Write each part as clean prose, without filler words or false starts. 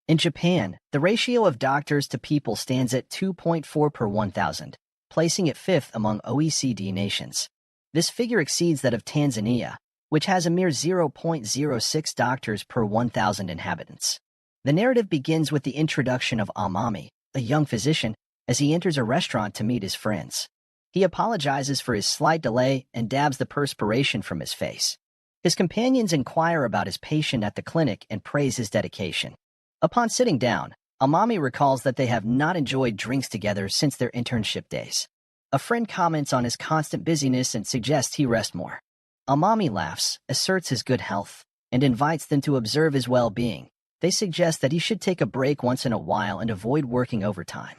In Japan, the ratio of doctors to people stands at 2.4 per 1,000, placing it fifth among OECD nations. This figure exceeds that of Tanzania, which has a mere 0.06 doctors per 1,000 inhabitants. The narrative begins with the introduction of Amami, a young physician, as he enters a restaurant to meet his friends. He apologizes for his slight delay and dabs the perspiration from his face. His companions inquire about his patient at the clinic and praise his dedication. Upon sitting down, Amami recalls that they have not enjoyed drinks together since their internship days. A friend comments on his constant busyness and suggests he rest more. Amami laughs, asserts his good health, and invites them to observe his well-being. They suggest that he should take a break once in a while and avoid working overtime.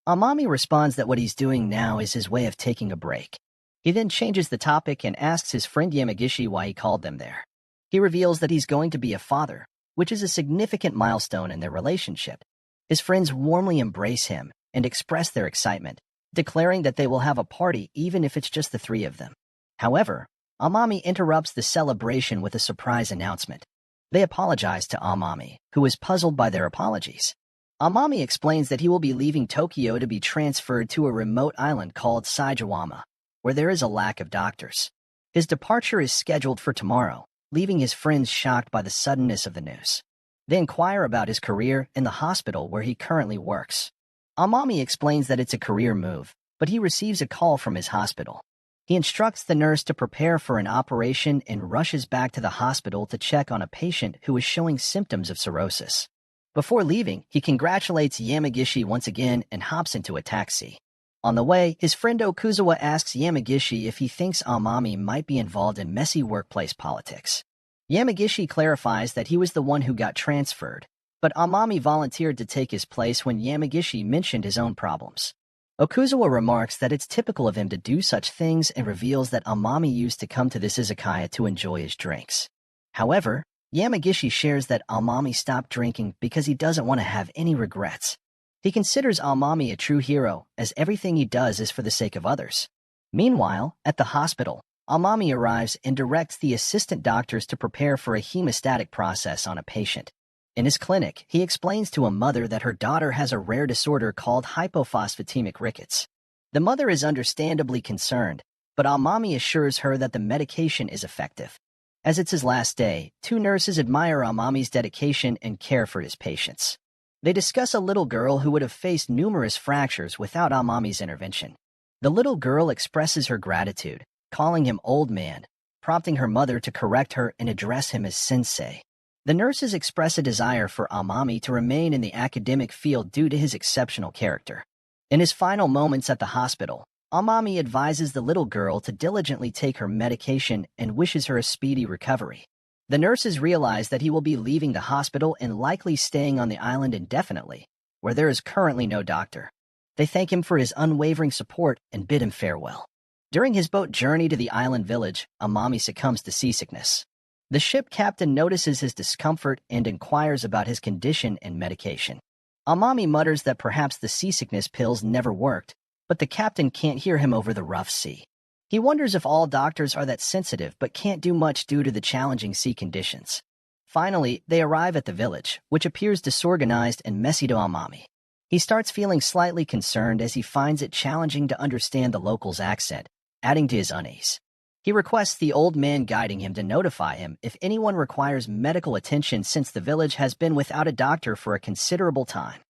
Amami responds that what he's doing now is his way of taking a break. He then changes the topic and asks his friend Yamagishi why he called them there. He reveals that he's going to be a father, which is a significant milestone in their relationship. His friends warmly embrace him and express their excitement, declaring that they will have a party even if it's just the three of them. However, Amami interrupts the celebration with a surprise announcement. They apologize to Amami, who is puzzled by their apologies. Amami explains that he will be leaving Tokyo to be transferred to a remote island called Saijawama, where there is a lack of doctors. His departure is scheduled for tomorrow, leaving his friends shocked by the suddenness of the news. They inquire about his career in the hospital where he currently works. Amami explains that it's a career move, but he receives a call from his hospital. He instructs the nurse to prepare for an operation and rushes back to the hospital to check on a patient who is showing symptoms of cirrhosis. Before leaving, he congratulates Yamagishi once again and hops into a taxi. On the way, his friend Okuzawa asks Yamagishi if he thinks Amami might be involved in messy workplace politics. Yamagishi clarifies that he was the one who got transferred, but Amami volunteered to take his place when Yamagishi mentioned his own problems. Okuzawa remarks that it's typical of him to do such things and reveals that Amami used to come to this izakaya to enjoy his drinks. However, Yamagishi shares that Amami stopped drinking because he doesn't want to have any regrets. He considers Amami a true hero, as everything he does is for the sake of others. Meanwhile, at the hospital, Amami arrives and directs the assistant doctors to prepare for a hemostatic process on a patient. In his clinic, he explains to a mother that her daughter has a rare disorder called hypophosphatemic rickets. The mother is understandably concerned, but Amami assures her that the medication is effective. As it's his last day, two nurses admire Amami's dedication and care for his patients. They discuss a little girl who would have faced numerous fractures without Amami's intervention. The little girl expresses her gratitude, calling him old man, prompting her mother to correct her and address him as sensei. The nurses express a desire for Amami to remain in the academic field due to his exceptional character. In his final moments at the hospital, Amami advises the little girl to diligently take her medication and wishes her a speedy recovery. The nurses realize that he will be leaving the hospital and likely staying on the island indefinitely, where there is currently no doctor. They thank him for his unwavering support and bid him farewell. During his boat journey to the island village, Amami succumbs to seasickness. The ship captain notices his discomfort and inquires about his condition and medication. Amami mutters that perhaps the seasickness pills never worked, but the captain can't hear him over the rough sea. He wonders if all doctors are that sensitive but can't do much due to the challenging sea conditions. Finally, they arrive at the village, which appears disorganized and messy to Amami. He starts feeling slightly concerned as he finds it challenging to understand the locals' accent, adding to his unease. He requests the old man guiding him to notify him if anyone requires medical attention since the village has been without a doctor for a considerable time.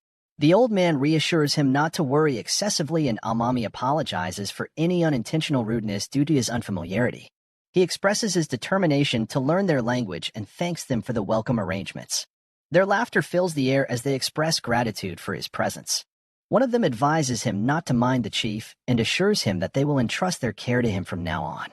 The old man reassures him not to worry excessively and Amami apologizes for any unintentional rudeness due to his unfamiliarity. He expresses his determination to learn their language and thanks them for the welcome arrangements. Their laughter fills the air as they express gratitude for his presence. One of them advises him not to mind the chief and assures him that they will entrust their care to him from now on.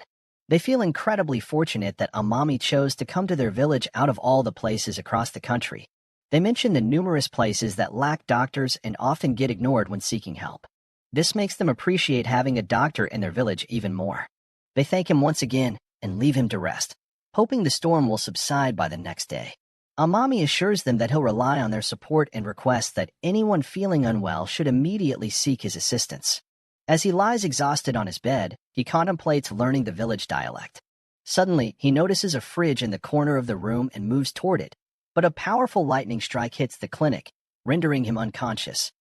They feel incredibly fortunate that Amami chose to come to their village out of all the places across the country. They mention the numerous places that lack doctors and often get ignored when seeking help. This makes them appreciate having a doctor in their village even more. They thank him once again and leave him to rest, hoping the storm will subside by the next day. Amami assures them that he'll rely on their support and requests that anyone feeling unwell should immediately seek his assistance. As he lies exhausted on his bed, he contemplates learning the village dialect. Suddenly, he notices a fridge in the corner of the room and moves toward it. but a powerful lightning strike hits the clinic, rendering him unconscious.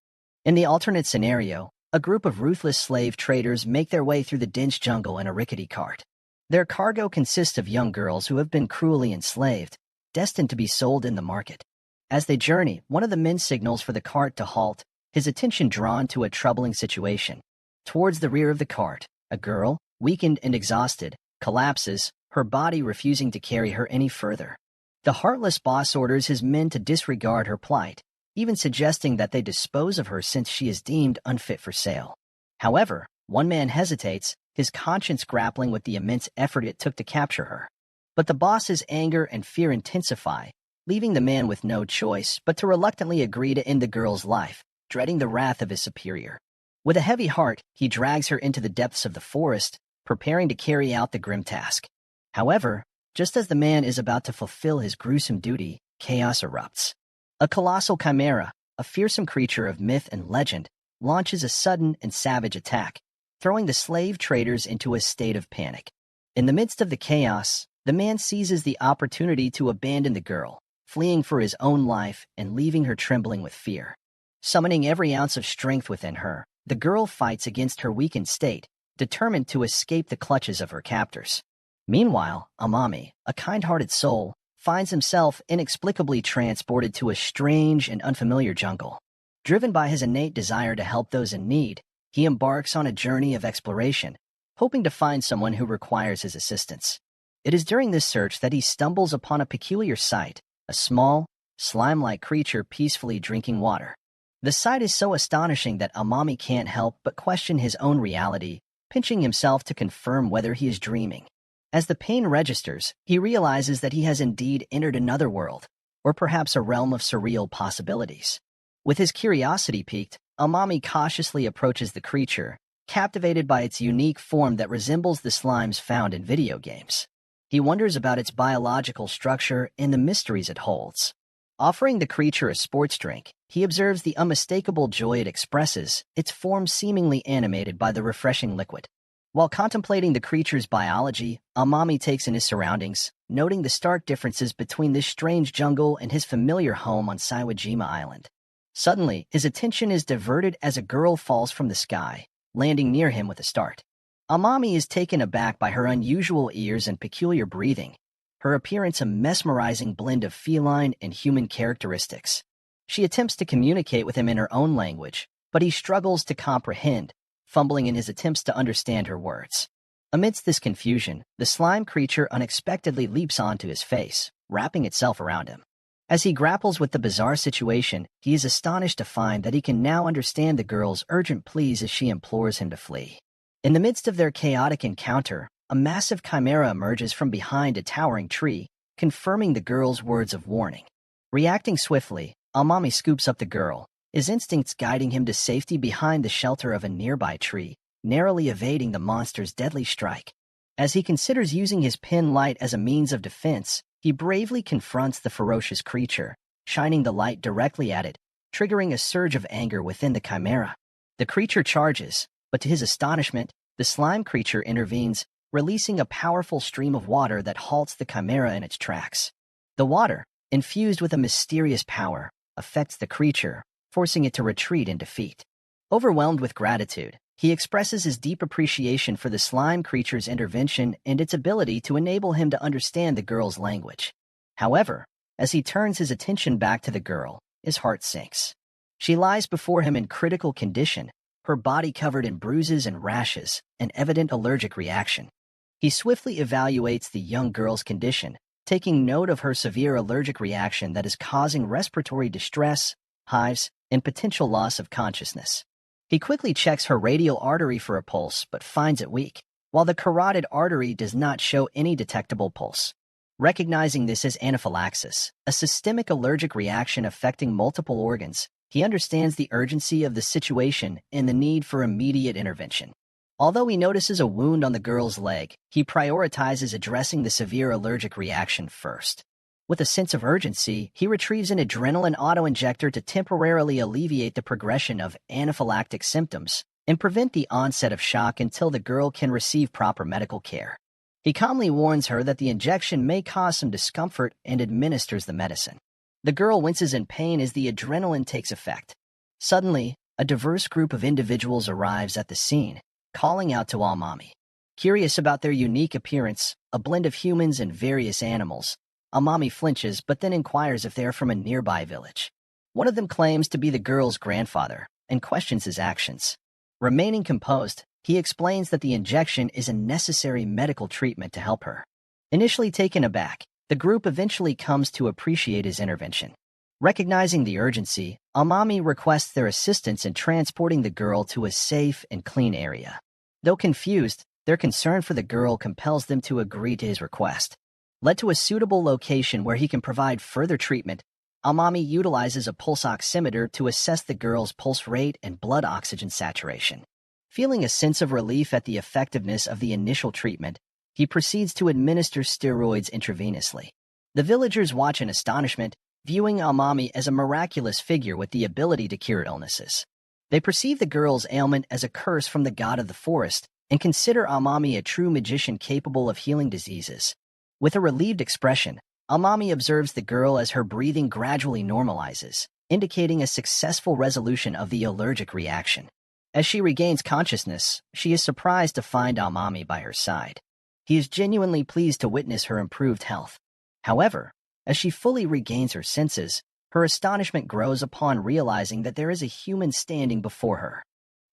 In the alternate scenario, a group of ruthless slave traders make their way through the dense jungle in a rickety cart. Their cargo consists of young girls who have been cruelly enslaved, destined to be sold in the market. As they journey, one of the men signals for the cart to halt, his attention drawn to a troubling situation. Towards the rear of the cart, a girl, weakened and exhausted, collapses, her body refusing to carry her any further. The heartless boss orders his men to disregard her plight, even suggesting that they dispose of her since she is deemed unfit for sale. However, one man hesitates, his conscience grappling with the immense effort it took to capture her. But the boss's anger and fear intensify, leaving the man with no choice but to reluctantly agree to end the girl's life, dreading the wrath of his superior. With a heavy heart, he drags her into the depths of the forest, preparing to carry out the grim task. However, just as the man is about to fulfill his gruesome duty, chaos erupts. A colossal chimera, a fearsome creature of myth and legend, launches a sudden and savage attack, throwing the slave traders into a state of panic. In the midst of the chaos, the man seizes the opportunity to abandon the girl, fleeing for his own life and leaving her trembling with fear. Summoning every ounce of strength within her, the girl fights against her weakened state, determined to escape the clutches of her captors. Meanwhile, Amami, a kind-hearted soul, finds himself inexplicably transported to a strange and unfamiliar jungle. Driven by his innate desire to help those in need, he embarks on a journey of exploration, hoping to find someone who requires his assistance. It is during this search that he stumbles upon a peculiar sight, a small, slime-like creature peacefully drinking water. The sight is so astonishing that Amami can't help but question his own reality, pinching himself to confirm whether he is dreaming. As the pain registers, he realizes that he has indeed entered another world, or perhaps a realm of surreal possibilities. With his curiosity piqued, Amami cautiously approaches the creature, captivated by its unique form that resembles the slimes found in video games. He wonders about its biological structure and the mysteries it holds. Offering the creature a sports drink, he observes the unmistakable joy it expresses, its form seemingly animated by the refreshing liquid. While contemplating the creature's biology, Amami takes in his surroundings, noting the stark differences between this strange jungle and his familiar home on Saiwajima Island. Suddenly, his attention is diverted as a girl falls from the sky, landing near him with a start. Amami is taken aback by her unusual ears and peculiar breathing, her appearance a mesmerizing blend of feline and human characteristics. She attempts to communicate with him in her own language, but he struggles to comprehend, fumbling in his attempts to understand her words. Amidst this confusion, the slime creature unexpectedly leaps onto his face, wrapping itself around him. As he grapples with the bizarre situation, he is astonished to find that he can now understand the girl's urgent pleas as she implores him to flee. In the midst of their chaotic encounter, a massive chimera emerges from behind a towering tree, confirming the girl's words of warning. Reacting swiftly, Amami scoops up the girl, his instincts guiding him to safety behind the shelter of a nearby tree, narrowly evading the monster's deadly strike. As he considers using his pin light as a means of defense, he bravely confronts the ferocious creature, shining the light directly at it, triggering a surge of anger within the chimera. The creature charges, but to his astonishment, the slime creature intervenes, releasing a powerful stream of water that halts the chimera in its tracks. The water, infused with a mysterious power, affects the creature, forcing it to retreat in defeat. Overwhelmed with gratitude, he expresses his deep appreciation for the slime creature's intervention and its ability to enable him to understand the girl's language. However, as he turns his attention back to the girl, his heart sinks. She lies before him in critical condition, her body covered in bruises and rashes, an evident allergic reaction. He swiftly evaluates the young girl's condition, taking note of her severe allergic reaction that is causing respiratory distress, hives, and potential loss of consciousness. He quickly checks her radial artery for a pulse but finds it weak, while the carotid artery does not show any detectable pulse. Recognizing this as anaphylaxis, a systemic allergic reaction affecting multiple organs, he understands the urgency of the situation and the need for immediate intervention. Although he notices a wound on the girl's leg, he prioritizes addressing the severe allergic reaction first. With a sense of urgency, he retrieves an adrenaline auto-injector to temporarily alleviate the progression of anaphylactic symptoms and prevent the onset of shock until the girl can receive proper medical care. He calmly warns her that the injection may cause some discomfort and administers the medicine. The girl winces in pain as the adrenaline takes effect. Suddenly, a diverse group of individuals arrives at the scene, calling out to Amami. Curious about their unique appearance, a blend of humans and various animals, Amami flinches but then inquires if they are from a nearby village. One of them claims to be the girl's grandfather and questions his actions. Remaining composed, he explains that the injection is a necessary medical treatment to help her. Initially taken aback, the group eventually comes to appreciate his intervention. Recognizing the urgency, Amami requests their assistance in transporting the girl to a safe and clean area. Though confused, their concern for the girl compels them to agree to his request. Led to a suitable location where he can provide further treatment, Amami utilizes a pulse oximeter to assess the girl's pulse rate and blood oxygen saturation. Feeling a sense of relief at the effectiveness of the initial treatment, he proceeds to administer steroids intravenously. The villagers watch in astonishment, viewing Amami as a miraculous figure with the ability to cure illnesses. They perceive the girl's ailment as a curse from the god of the forest and consider Amami a true magician capable of healing diseases. With a relieved expression, Amami observes the girl as her breathing gradually normalizes, indicating a successful resolution of the allergic reaction. As she regains consciousness, she is surprised to find Amami by her side. He is genuinely pleased to witness her improved health. However, as she fully regains her senses, her astonishment grows upon realizing that there is a human standing before her.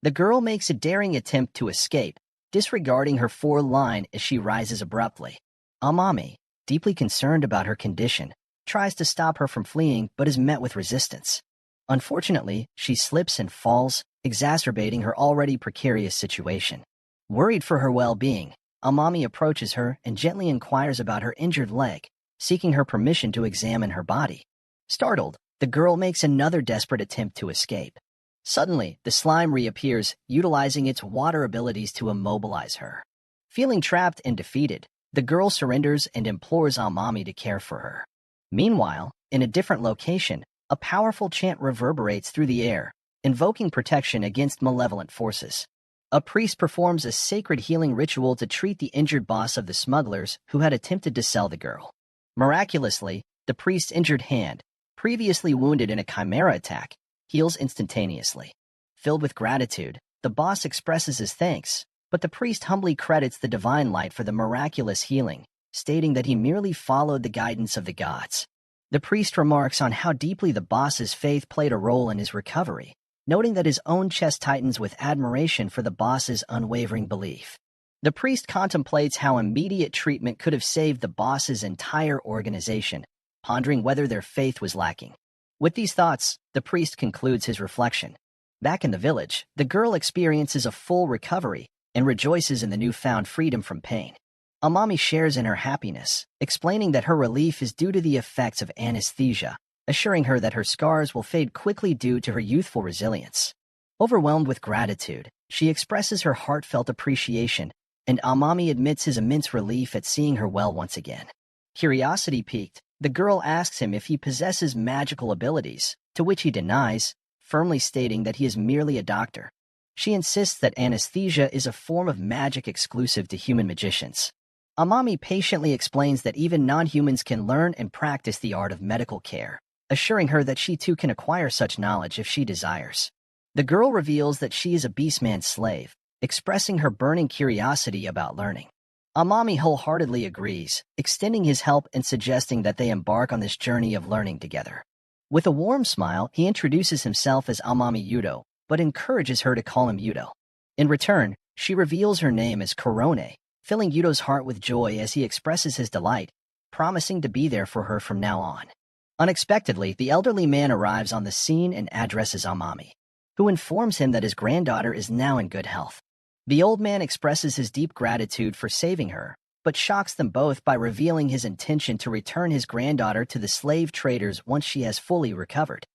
The girl makes a daring attempt to escape, disregarding her foreline as she rises abruptly. Amami, deeply concerned about her condition, tries to stop her from fleeing but is met with resistance. Unfortunately, she slips and falls, exacerbating her already precarious situation. Worried for her well-being, Amami approaches her and gently inquires about her injured leg, seeking her permission to examine her body. Startled, the girl makes another desperate attempt to escape. Suddenly, the slime reappears, utilizing its water abilities to immobilize her. Feeling trapped and defeated, the girl surrenders and implores Amami to care for her. Meanwhile, in a different location, a powerful chant reverberates through the air, invoking protection against malevolent forces. A priest performs a sacred healing ritual to treat the injured boss of the smugglers who had attempted to sell the girl. Miraculously, the priest's injured hand, previously wounded in a chimera attack, heals instantaneously. Filled with gratitude, the boss expresses his thanks, but the priest humbly credits the divine light for the miraculous healing, stating that he merely followed the guidance of the gods. The priest remarks on how deeply the boss's faith played a role in his recovery, noting that his own chest tightens with admiration for the boss's unwavering belief. The priest contemplates how immediate treatment could have saved the boss's entire organization, pondering whether their faith was lacking. With these thoughts, the priest concludes his reflection. Back in the village, the girl experiences a full recovery and rejoices in the newfound freedom from pain. Amami shares in her happiness, explaining that her relief is due to the effects of anesthesia, assuring her that her scars will fade quickly due to her youthful resilience. Overwhelmed with gratitude, she expresses her heartfelt appreciation, and Amami admits his immense relief at seeing her well once again. Curiosity piqued, the girl asks him if he possesses magical abilities, to which he denies, firmly stating that he is merely a doctor. She insists that anesthesia is a form of magic exclusive to human magicians. Amami patiently explains that even non-humans can learn and practice the art of medical care, assuring her that she too can acquire such knowledge if she desires. The girl reveals that she is a beastman's slave, expressing her burning curiosity about learning. Amami wholeheartedly agrees, extending his help and suggesting that they embark on this journey of learning together. With a warm smile, he introduces himself as Amami Yudo, but encourages her to call him Yudo. In return, she reveals her name as Korone, filling Yudo's heart with joy as he expresses his delight, promising to be there for her from now on. Unexpectedly, the elderly man arrives on the scene and addresses Amami, who informs him that his granddaughter is now in good health. The old man expresses his deep gratitude for saving her, but shocks them both by revealing his intention to return his granddaughter to the slave traders once she has fully recovered.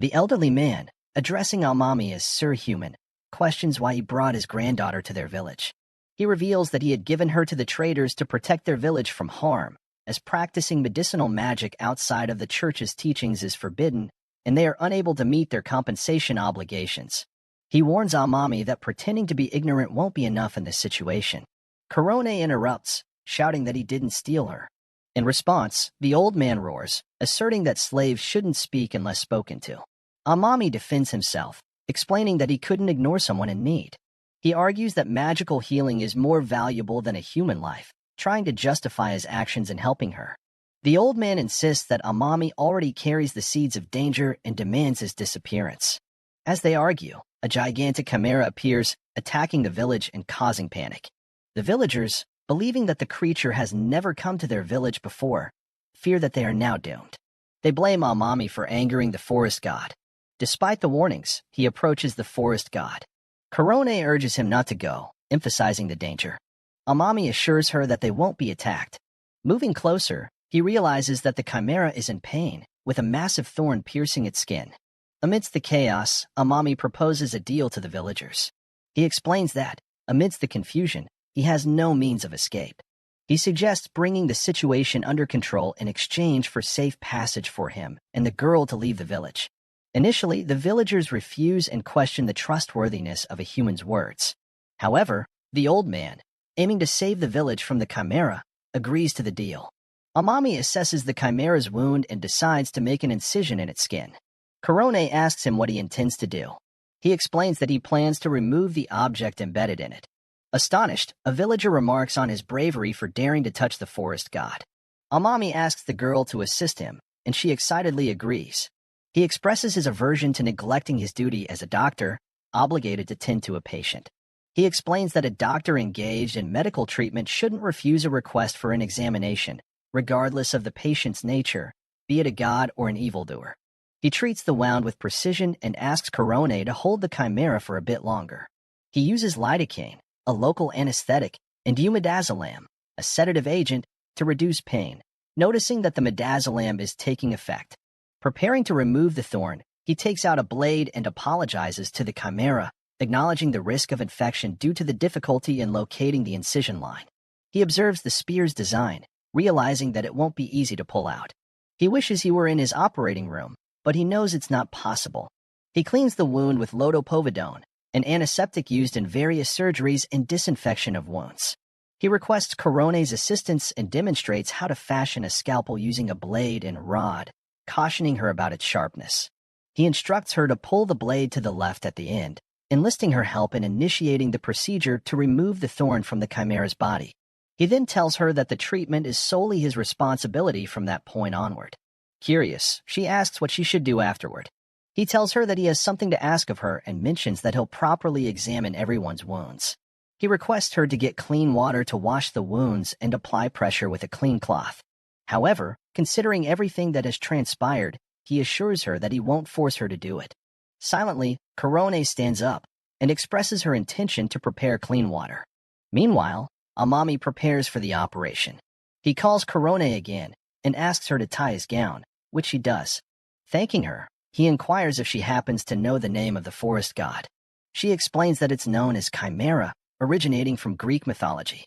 The elderly man, addressing Amami as Sir Human, questions why he brought his granddaughter to their village. He reveals that he had given her to the traders to protect their village from harm, as practicing medicinal magic outside of the church's teachings is forbidden, and they are unable to meet their compensation obligations. He warns Amami that pretending to be ignorant won't be enough in this situation. Korone interrupts, shouting that he didn't steal her. In response, the old man roars, asserting that slaves shouldn't speak unless spoken to. Amami defends himself, explaining that he couldn't ignore someone in need. He argues that magical healing is more valuable than a human life, trying to justify his actions in helping her. The old man insists that Amami already carries the seeds of danger and demands his disappearance. As they argue, a gigantic chimera appears, attacking the village and causing panic. The villagers, believing that the creature has never come to their village before, fear that they are now doomed. They blame Amami for angering the forest god. Despite the warnings, he approaches the forest god. Korone urges him not to go, emphasizing the danger. Amami assures her that they won't be attacked. Moving closer, he realizes that the chimera is in pain, with a massive thorn piercing its skin. Amidst the chaos, Amami proposes a deal to the villagers. He explains that, amidst the confusion, he has no means of escape. He suggests bringing the situation under control in exchange for safe passage for him and the girl to leave the village. Initially, the villagers refuse and question the trustworthiness of a human's words. However, the old man, aiming to save the village from the chimera, agrees to the deal. Amami assesses the chimera's wound and decides to make an incision in its skin. Korone asks him what he intends to do. He explains that he plans to remove the object embedded in it. Astonished, a villager remarks on his bravery for daring to touch the forest god. Amami asks the girl to assist him, and she excitedly agrees. He expresses his aversion to neglecting his duty as a doctor, obligated to tend to a patient. He explains that a doctor engaged in medical treatment shouldn't refuse a request for an examination, regardless of the patient's nature, be it a god or an evildoer. He treats the wound with precision and asks Korone to hold the chimera for a bit longer. He uses lidocaine, a local anesthetic, and umidazolam, a sedative agent, to reduce pain, noticing that the midazolam is taking effect. Preparing to remove the thorn, he takes out a blade and apologizes to the chimera, acknowledging the risk of infection due to the difficulty in locating the incision line. He observes the spear's design, realizing that it won't be easy to pull out. He wishes he were in his operating room, but he knows it's not possible. He cleans the wound with lodopovidone, an antiseptic used in various surgeries and disinfection of wounds. He requests Korone's assistance and demonstrates how to fashion a scalpel using a blade and rod, cautioning her about its sharpness. He instructs her to pull the blade to the left at the end, enlisting her help in initiating the procedure to remove the thorn from the chimera's body. He then tells her that the treatment is solely his responsibility from that point onward. Curious, she asks what she should do afterward. He tells her that he has something to ask of her and mentions that he'll properly examine everyone's wounds. He requests her to get clean water to wash the wounds and apply pressure with a clean cloth. However, considering everything that has transpired, he assures her that he won't force her to do it. Silently, Korone stands up and expresses her intention to prepare clean water. Meanwhile, Amami prepares for the operation. He calls Korone again and asks her to tie his gown, which she does. Thanking her, he inquires if she happens to know the name of the forest god. She explains that it's known as Chimera, originating from Greek mythology.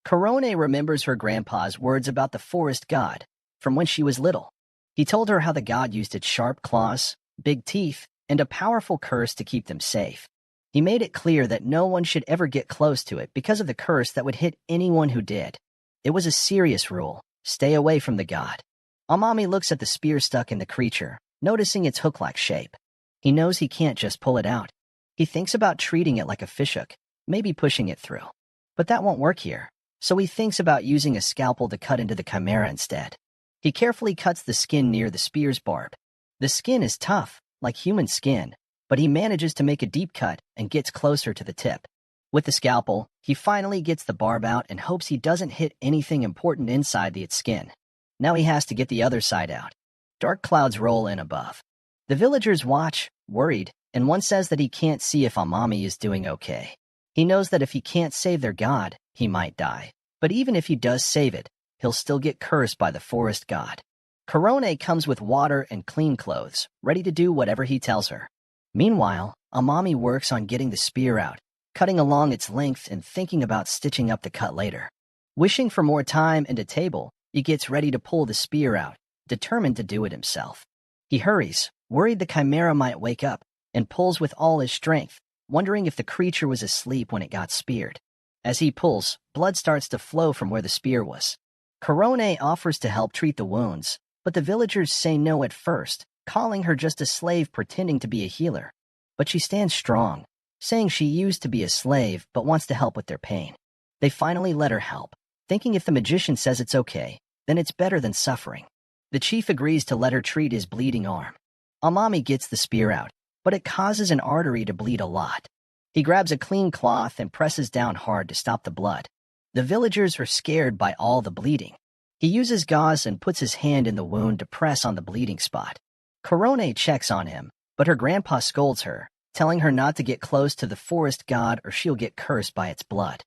Korone remembers her grandpa's words about the forest god from when she was little. He told her how the god used its sharp claws, big teeth, and a powerful curse to keep them safe. He made it clear that no one should ever get close to it because of the curse that would hit anyone who did. It was a serious rule: stay away from the god. Amami looks at the spear stuck in the creature, noticing its hook-like shape. He knows he can't just pull it out. He thinks about treating it like a fishhook, maybe pushing it through. But that won't work here, so he thinks about using a scalpel to cut into the chimera instead. He carefully cuts the skin near the spear's barb. The skin is tough, like human skin, but he manages to make a deep cut and gets closer to the tip. With the scalpel, he finally gets the barb out and hopes he doesn't hit anything important inside its skin. Now he has to get the other side out. Dark clouds roll in above. The villagers watch, worried, and one says that he can't see if Amami is doing okay. He knows that if he can't save their god, he might die. But even if he does save it, he'll still get cursed by the forest god. Korone comes with water and clean clothes, ready to do whatever he tells her. Meanwhile, Amami works on getting the spear out, cutting along its length and thinking about stitching up the cut later. Wishing for more time and a table, he gets ready to pull the spear out, determined to do it himself. He hurries, worried the chimera might wake up, and pulls with all his strength, wondering if the creature was asleep when it got speared. As he pulls, blood starts to flow from where the spear was. Korone offers to help treat the wounds, but the villagers say no at first, calling her just a slave pretending to be a healer. But she stands strong, saying she used to be a slave but wants to help with their pain. They finally let her help, thinking if the magician says it's okay, then it's better than suffering. The chief agrees to let her treat his bleeding arm. Amami gets the spear out, but it causes an artery to bleed a lot. He grabs a clean cloth and presses down hard to stop the blood. The villagers are scared by all the bleeding. He uses gauze and puts his hand in the wound to press on the bleeding spot. Korone checks on him, but her grandpa scolds her, telling her not to get close to the forest god or she'll get cursed by its blood.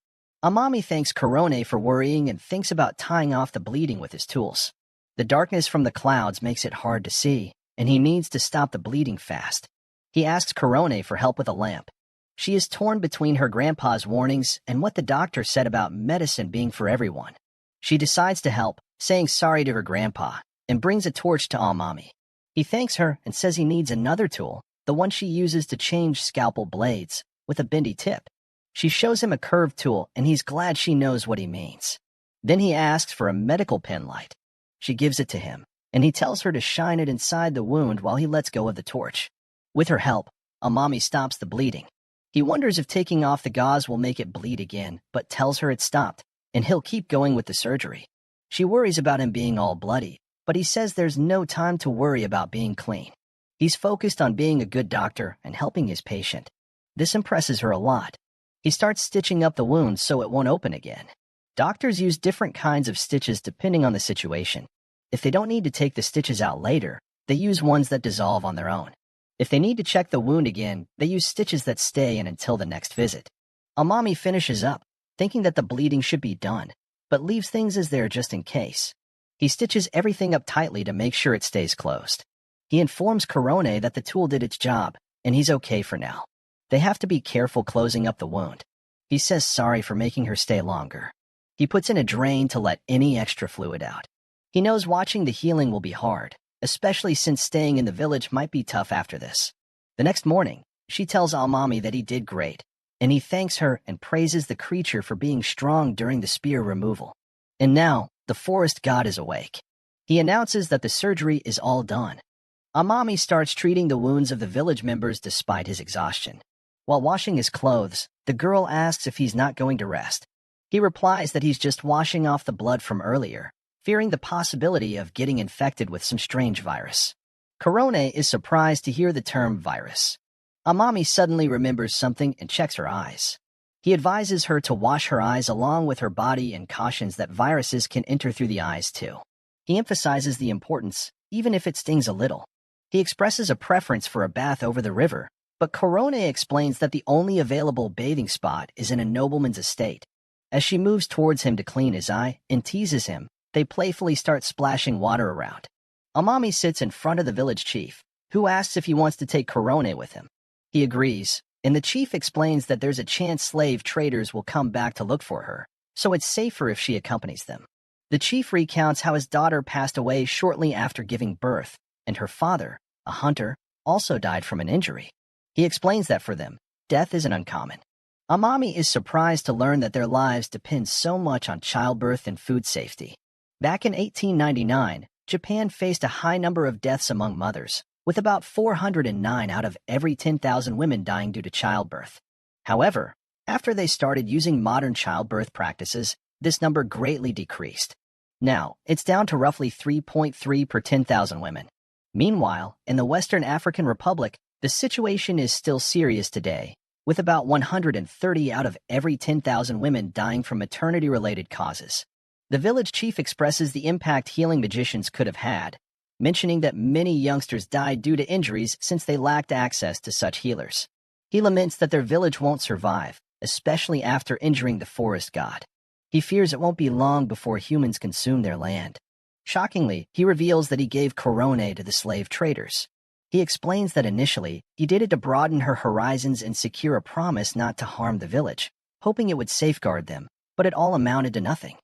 Amami thanks Korone for worrying and thinks about tying off the bleeding with his tools. The darkness from the clouds makes it hard to see, and he needs to stop the bleeding fast. He asks Korone for help with a lamp. She is torn between her grandpa's warnings and what the doctor said about medicine being for everyone. She decides to help, saying sorry to her grandpa, and brings a torch to Amami. He thanks her and says he needs another tool, the one she uses to change scalpel blades, with a bendy tip. She shows him a curved tool, and he's glad she knows what he means. Then he asks for a medical pen light. She gives it to him, and he tells her to shine it inside the wound while he lets go of the torch. With her help, Amami stops the bleeding. He wonders if taking off the gauze will make it bleed again, but tells her it stopped, and he'll keep going with the surgery. She worries about him being all bloody, but he says there's no time to worry about being clean. He's focused on being a good doctor and helping his patient. This impresses her a lot. He starts stitching up the wound so it won't open again. Doctors use different kinds of stitches depending on the situation. If they don't need to take the stitches out later, they use ones that dissolve on their own. If they need to check the wound again, they use stitches that stay in until the next visit. Amami finishes up, thinking that the bleeding should be done, but leaves things as they are just in case. He stitches everything up tightly to make sure it stays closed. He informs Korone that the tool did its job, and he's okay for now. They have to be careful closing up the wound. He says sorry for making her stay longer. He puts in a drain to let any extra fluid out. He knows watching the healing will be hard, especially since staying in the village might be tough after this. The next morning, she tells Amami that he did great, and he thanks her and praises the creature for being strong during the spear removal. And now, the forest god is awake. He announces that the surgery is all done. Amami starts treating the wounds of the village members despite his exhaustion. While washing his clothes, the girl asks if he's not going to rest. He replies that he's just washing off the blood from earlier, fearing the possibility of getting infected with some strange virus. Korone is surprised to hear the term virus. Amami suddenly remembers something and checks her eyes. He advises her to wash her eyes along with her body and cautions that viruses can enter through the eyes too. He emphasizes the importance, even if it stings a little. He expresses a preference for a bath over the river, but Korone explains that the only available bathing spot is in a nobleman's estate. As she moves towards him to clean his eye and teases him, they playfully start splashing water around. Amami sits in front of the village chief, who asks if he wants to take Korone with him. He agrees, and the chief explains that there's a chance slave traders will come back to look for her, so it's safer if she accompanies them. The chief recounts how his daughter passed away shortly after giving birth, and her father, a hunter, also died from an injury. He explains that for them, death isn't uncommon. Amami is surprised to learn that their lives depend so much on childbirth and food safety. Back in 1899, Japan faced a high number of deaths among mothers, with about 409 out of every 10,000 women dying due to childbirth. However, after they started using modern childbirth practices, this number greatly decreased. Now, it's down to roughly 3.3 per 10,000 women. Meanwhile, in the Western African Republic, the situation is still serious today, with about 130 out of every 10,000 women dying from maternity-related causes. The village chief expresses the impact healing magicians could have had, mentioning that many youngsters died due to injuries since they lacked access to such healers. He laments that their village won't survive, especially after injuring the forest god. He fears it won't be long before humans consume their land. Shockingly, he reveals that he gave Korone to the slave traders. He explains that initially, he did it to broaden her horizons and secure a promise not to harm the village, hoping it would safeguard them, but it all amounted to nothing.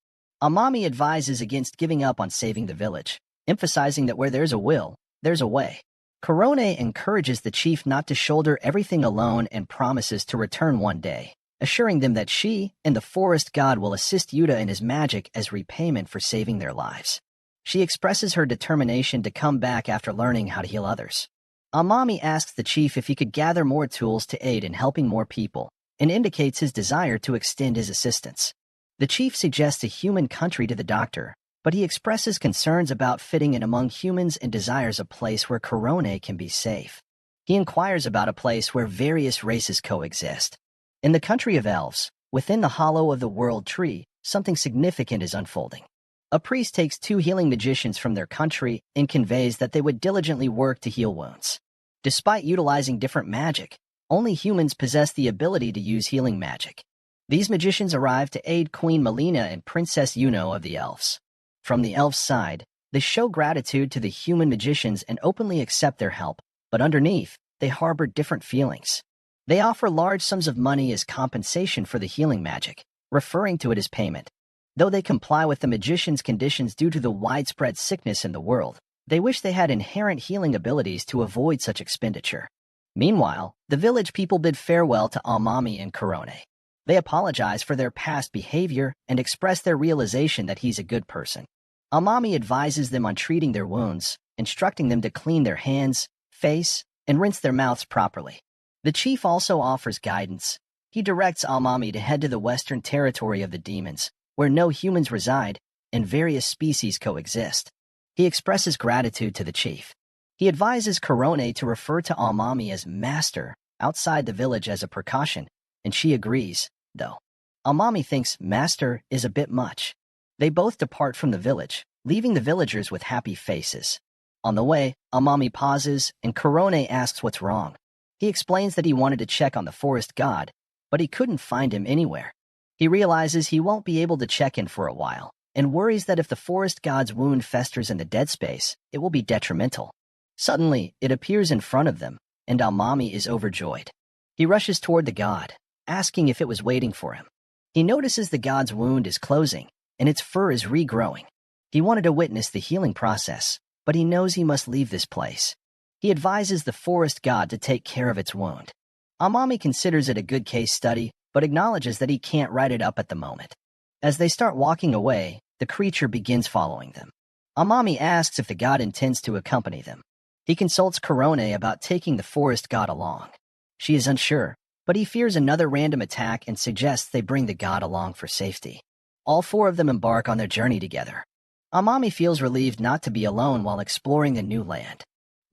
Amami advises against giving up on saving the village, emphasizing that where there's a will, there's a way. Korone encourages the chief not to shoulder everything alone and promises to return one day, assuring them that she and the forest god will assist Yuta in his magic as repayment for saving their lives. She expresses her determination to come back after learning how to heal others. Amami asks the chief if he could gather more tools to aid in helping more people, and indicates his desire to extend his assistance. The chief suggests a human country to the doctor, but he expresses concerns about fitting in among humans and desires a place where Korone can be safe. He inquires about a place where various races coexist. In the country of elves, within the hollow of the world tree, something significant is unfolding. A priest takes 2 healing magicians from their country and conveys that they would diligently work to heal wounds. Despite utilizing different magic, only humans possess the ability to use healing magic. These magicians arrive to aid Queen Melina and Princess Yuno of the elves. From the elves' side, they show gratitude to the human magicians and openly accept their help, but underneath, they harbor different feelings. They offer large sums of money as compensation for the healing magic, referring to it as payment. Though they comply with the magician's conditions due to the widespread sickness in the world, they wish they had inherent healing abilities to avoid such expenditure. Meanwhile, the village people bid farewell to Amami and Korone. They apologize for their past behavior and express their realization that he's a good person. Amami advises them on treating their wounds, instructing them to clean their hands, face, and rinse their mouths properly. The chief also offers guidance. He directs Amami to head to the western territory of the demons, where no humans reside and various species coexist. He expresses gratitude to the chief. He advises Korone to refer to Amami as Master outside the village as a precaution, and she agrees, though. Amami thinks Master is a bit much. They both depart from the village, leaving the villagers with happy faces. On the way, Amami pauses, and Korone asks what's wrong. He explains that he wanted to check on the forest god, but he couldn't find him anywhere. He realizes he won't be able to check in for a while, and worries that if the forest god's wound festers in the dead space, it will be detrimental. Suddenly, it appears in front of them, and Amami is overjoyed. He rushes toward the god, asking if it was waiting for him. He notices the god's wound is closing, and its fur is regrowing. He wanted to witness the healing process, but he knows he must leave this place. He advises the forest god to take care of its wound. Amami considers it a good case study, but acknowledges that he can't write it up at the moment. As they start walking away, the creature begins following them. Amami asks if the god intends to accompany them. He consults Korone about taking the forest god along. She is unsure, but he fears another random attack and suggests they bring the god along for safety. All 4 of them embark on their journey together. Amami feels relieved not to be alone while exploring a new land.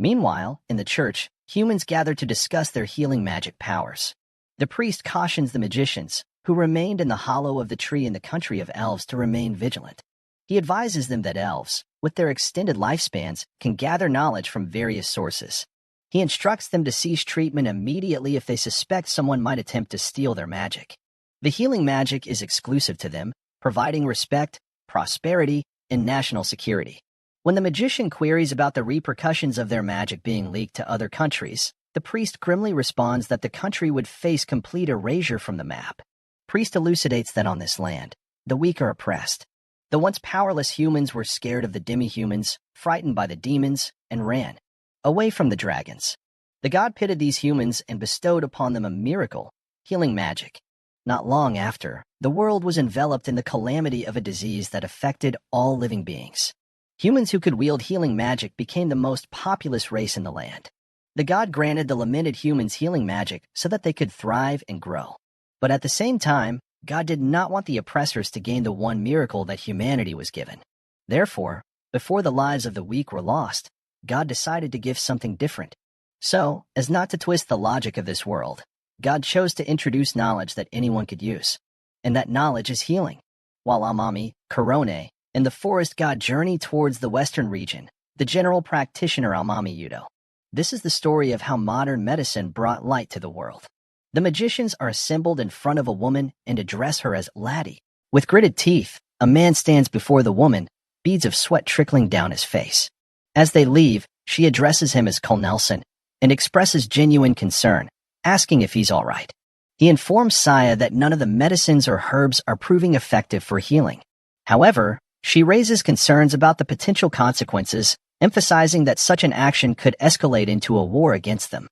Meanwhile, in the church, humans gather to discuss their healing magic powers. The priest cautions the magicians, who remained in the hollow of the tree in the country of elves, to remain vigilant. He advises them that elves, with their extended lifespans, can gather knowledge from various sources. He instructs them to cease treatment immediately if they suspect someone might attempt to steal their magic. The healing magic is exclusive to them, providing respect, prosperity, and national security. When the magician queries about the repercussions of their magic being leaked to other countries, the priest grimly responds that the country would face complete erasure from the map. Priest elucidates that on this land, the weak are oppressed. The once powerless humans were scared of the demi-humans, frightened by the demons, and ran away from the dragons. The god pitied these humans and bestowed upon them a miracle, healing magic. Not long after, the world was enveloped in the calamity of a disease that affected all living beings. Humans who could wield healing magic became the most populous race in the land. The god granted the lamented humans healing magic so that they could thrive and grow. But at the same time, God did not want the oppressors to gain the one miracle that humanity was given. Therefore, before the lives of the weak were lost, God decided to give something different. So, as not to twist the logic of this world, God chose to introduce knowledge that anyone could use. And that knowledge is healing. While Amami, Korone, and the forest god journey towards the western region, the general practitioner Amami Yudo. This is the story of how modern medicine brought light to the world. The magicians are assembled in front of a woman and address her as Laddie. With gritted teeth, a man stands before the woman, beads of sweat trickling down his face. As they leave, she addresses him as Col Nelson and expresses genuine concern, asking if he's all right. He informs Saya that none of the medicines or herbs are proving effective for healing. However, she raises concerns about the potential consequences, emphasizing that such an action could escalate into a war against them.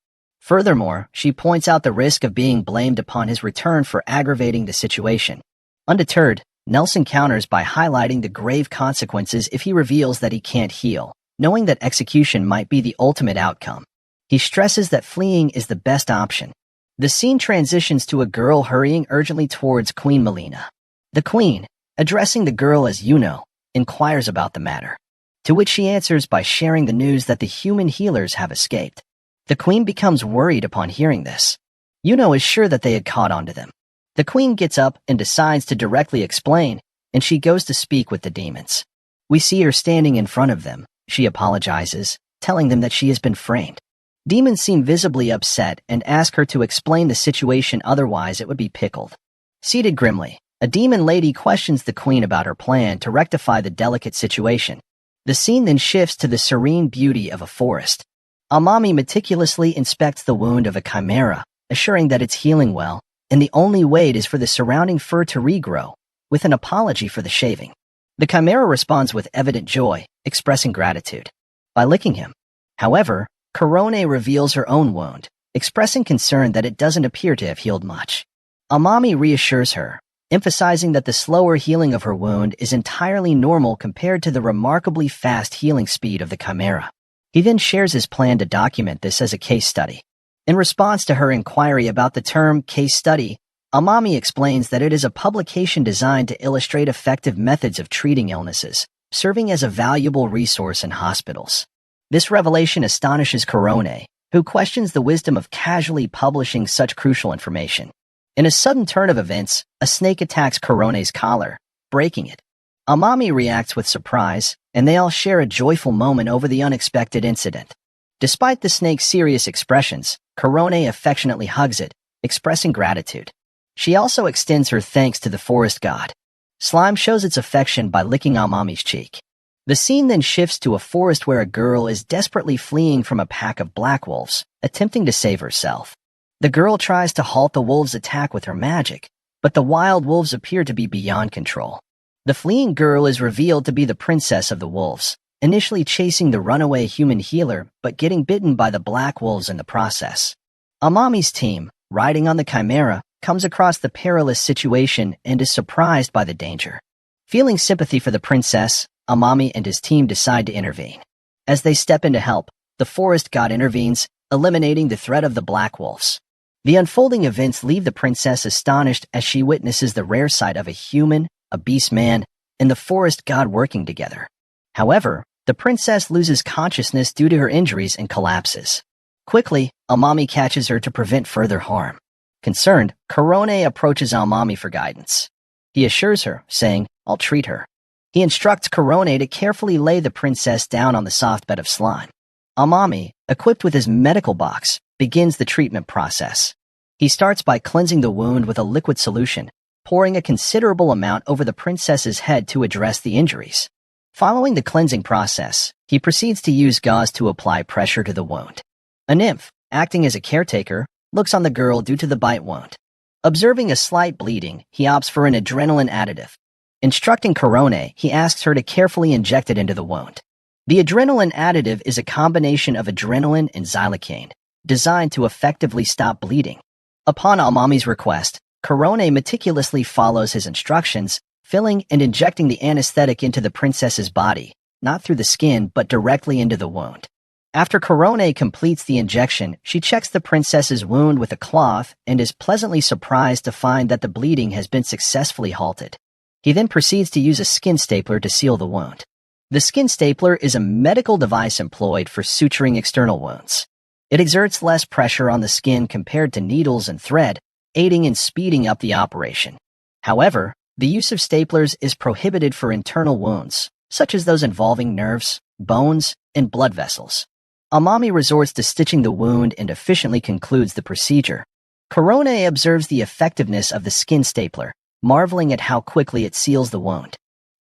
Furthermore, she points out the risk of being blamed upon his return for aggravating the situation. Undeterred, Nelson counters by highlighting the grave consequences if he reveals that he can't heal, knowing that execution might be the ultimate outcome. He stresses that fleeing is the best option. The scene transitions to a girl hurrying urgently towards Queen Melina. The Queen, addressing the girl as Yuno, inquires about the matter, to which she answers by sharing the news that the human healers have escaped. The Queen becomes worried upon hearing this. Yuno is sure that they had caught on to them. The Queen gets up and decides to directly explain, and she goes to speak with the demons. We see her standing in front of them. She apologizes, telling them that she has been framed. Demons seem visibly upset and ask her to explain the situation, otherwise it would be pickled. Seated grimly, a demon lady questions the Queen about her plan to rectify the delicate situation. The scene then shifts to the serene beauty of a forest. Amami meticulously inspects the wound of a chimera, assuring that it's healing well, and the only wait is for the surrounding fur to regrow, with an apology for the shaving. The chimera responds with evident joy, expressing gratitude by licking him. However, Korone reveals her own wound, expressing concern that it doesn't appear to have healed much. Amami reassures her, emphasizing that the slower healing of her wound is entirely normal compared to the remarkably fast healing speed of the chimera. He then shares his plan to document this as a case study. In response to her inquiry about the term case study, Amami explains that it is a publication designed to illustrate effective methods of treating illnesses, serving as a valuable resource in hospitals. This revelation astonishes Korone, who questions the wisdom of casually publishing such crucial information. In a sudden turn of events, a snake attacks Korone's collar, breaking it. Amami reacts with surprise, and they all share a joyful moment over the unexpected incident. Despite the snake's serious expressions, Korone affectionately hugs it, expressing gratitude. She also extends her thanks to the forest god. Slime shows its affection by licking Amami's cheek. The scene then shifts to a forest where a girl is desperately fleeing from a pack of black wolves, attempting to save herself. The girl tries to halt the wolves' attack with her magic, but the wild wolves appear to be beyond control. The fleeing girl is revealed to be the princess of the wolves, initially chasing the runaway human healer but getting bitten by the black wolves in the process. Amami's team, riding on the chimera, comes across the perilous situation and is surprised by the danger. Feeling sympathy for the princess, Amami and his team decide to intervene. As they step in to help, the forest god intervenes, eliminating the threat of the black wolves. The unfolding events leave the princess astonished as she witnesses the rare sight of a human, a beast man, and the forest god working together. However, the princess loses consciousness due to her injuries and collapses. Quickly, Amami catches her to prevent further harm. Concerned, Korone approaches Amami for guidance. He assures her, saying, "I'll treat her." He instructs Korone to carefully lay the princess down on the soft bed of slime. Amami, equipped with his medical box, begins the treatment process. He starts by cleansing the wound with a liquid solution, pouring a considerable amount over the princess's head to address the injuries. Following the cleansing process, he proceeds to use gauze to apply pressure to the wound. A nymph, acting as a caretaker, looks on the girl due to the bite wound. Observing a slight bleeding, he opts for an adrenaline additive. Instructing Korone, he asks her to carefully inject it into the wound. The adrenaline additive is a combination of adrenaline and xylocaine, designed to effectively stop bleeding. Upon Amami's request, Korone meticulously follows his instructions, filling and injecting the anesthetic into the princess's body, not through the skin but directly into the wound. After Korone completes the injection, she checks the princess's wound with a cloth and is pleasantly surprised to find that the bleeding has been successfully halted. He then proceeds to use a skin stapler to seal the wound. The skin stapler is a medical device employed for suturing external wounds. It exerts less pressure on the skin compared to needles and thread, aiding in speeding up the operation. However, the use of staplers is prohibited for internal wounds, such as those involving nerves, bones, and blood vessels. Amami resorts to stitching the wound and efficiently concludes the procedure. Korone observes the effectiveness of the skin stapler, marveling at how quickly it seals the wound.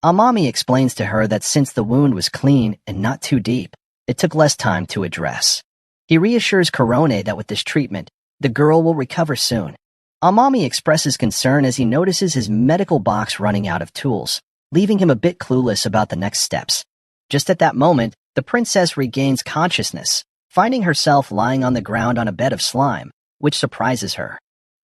Amami explains to her that since the wound was clean and not too deep, it took less time to address. He reassures Korone that with this treatment, the girl will recover soon. Amami expresses concern as he notices his medical box running out of tools, leaving him a bit clueless about the next steps. Just at that moment, the princess regains consciousness, finding herself lying on the ground on a bed of slime, which surprises her.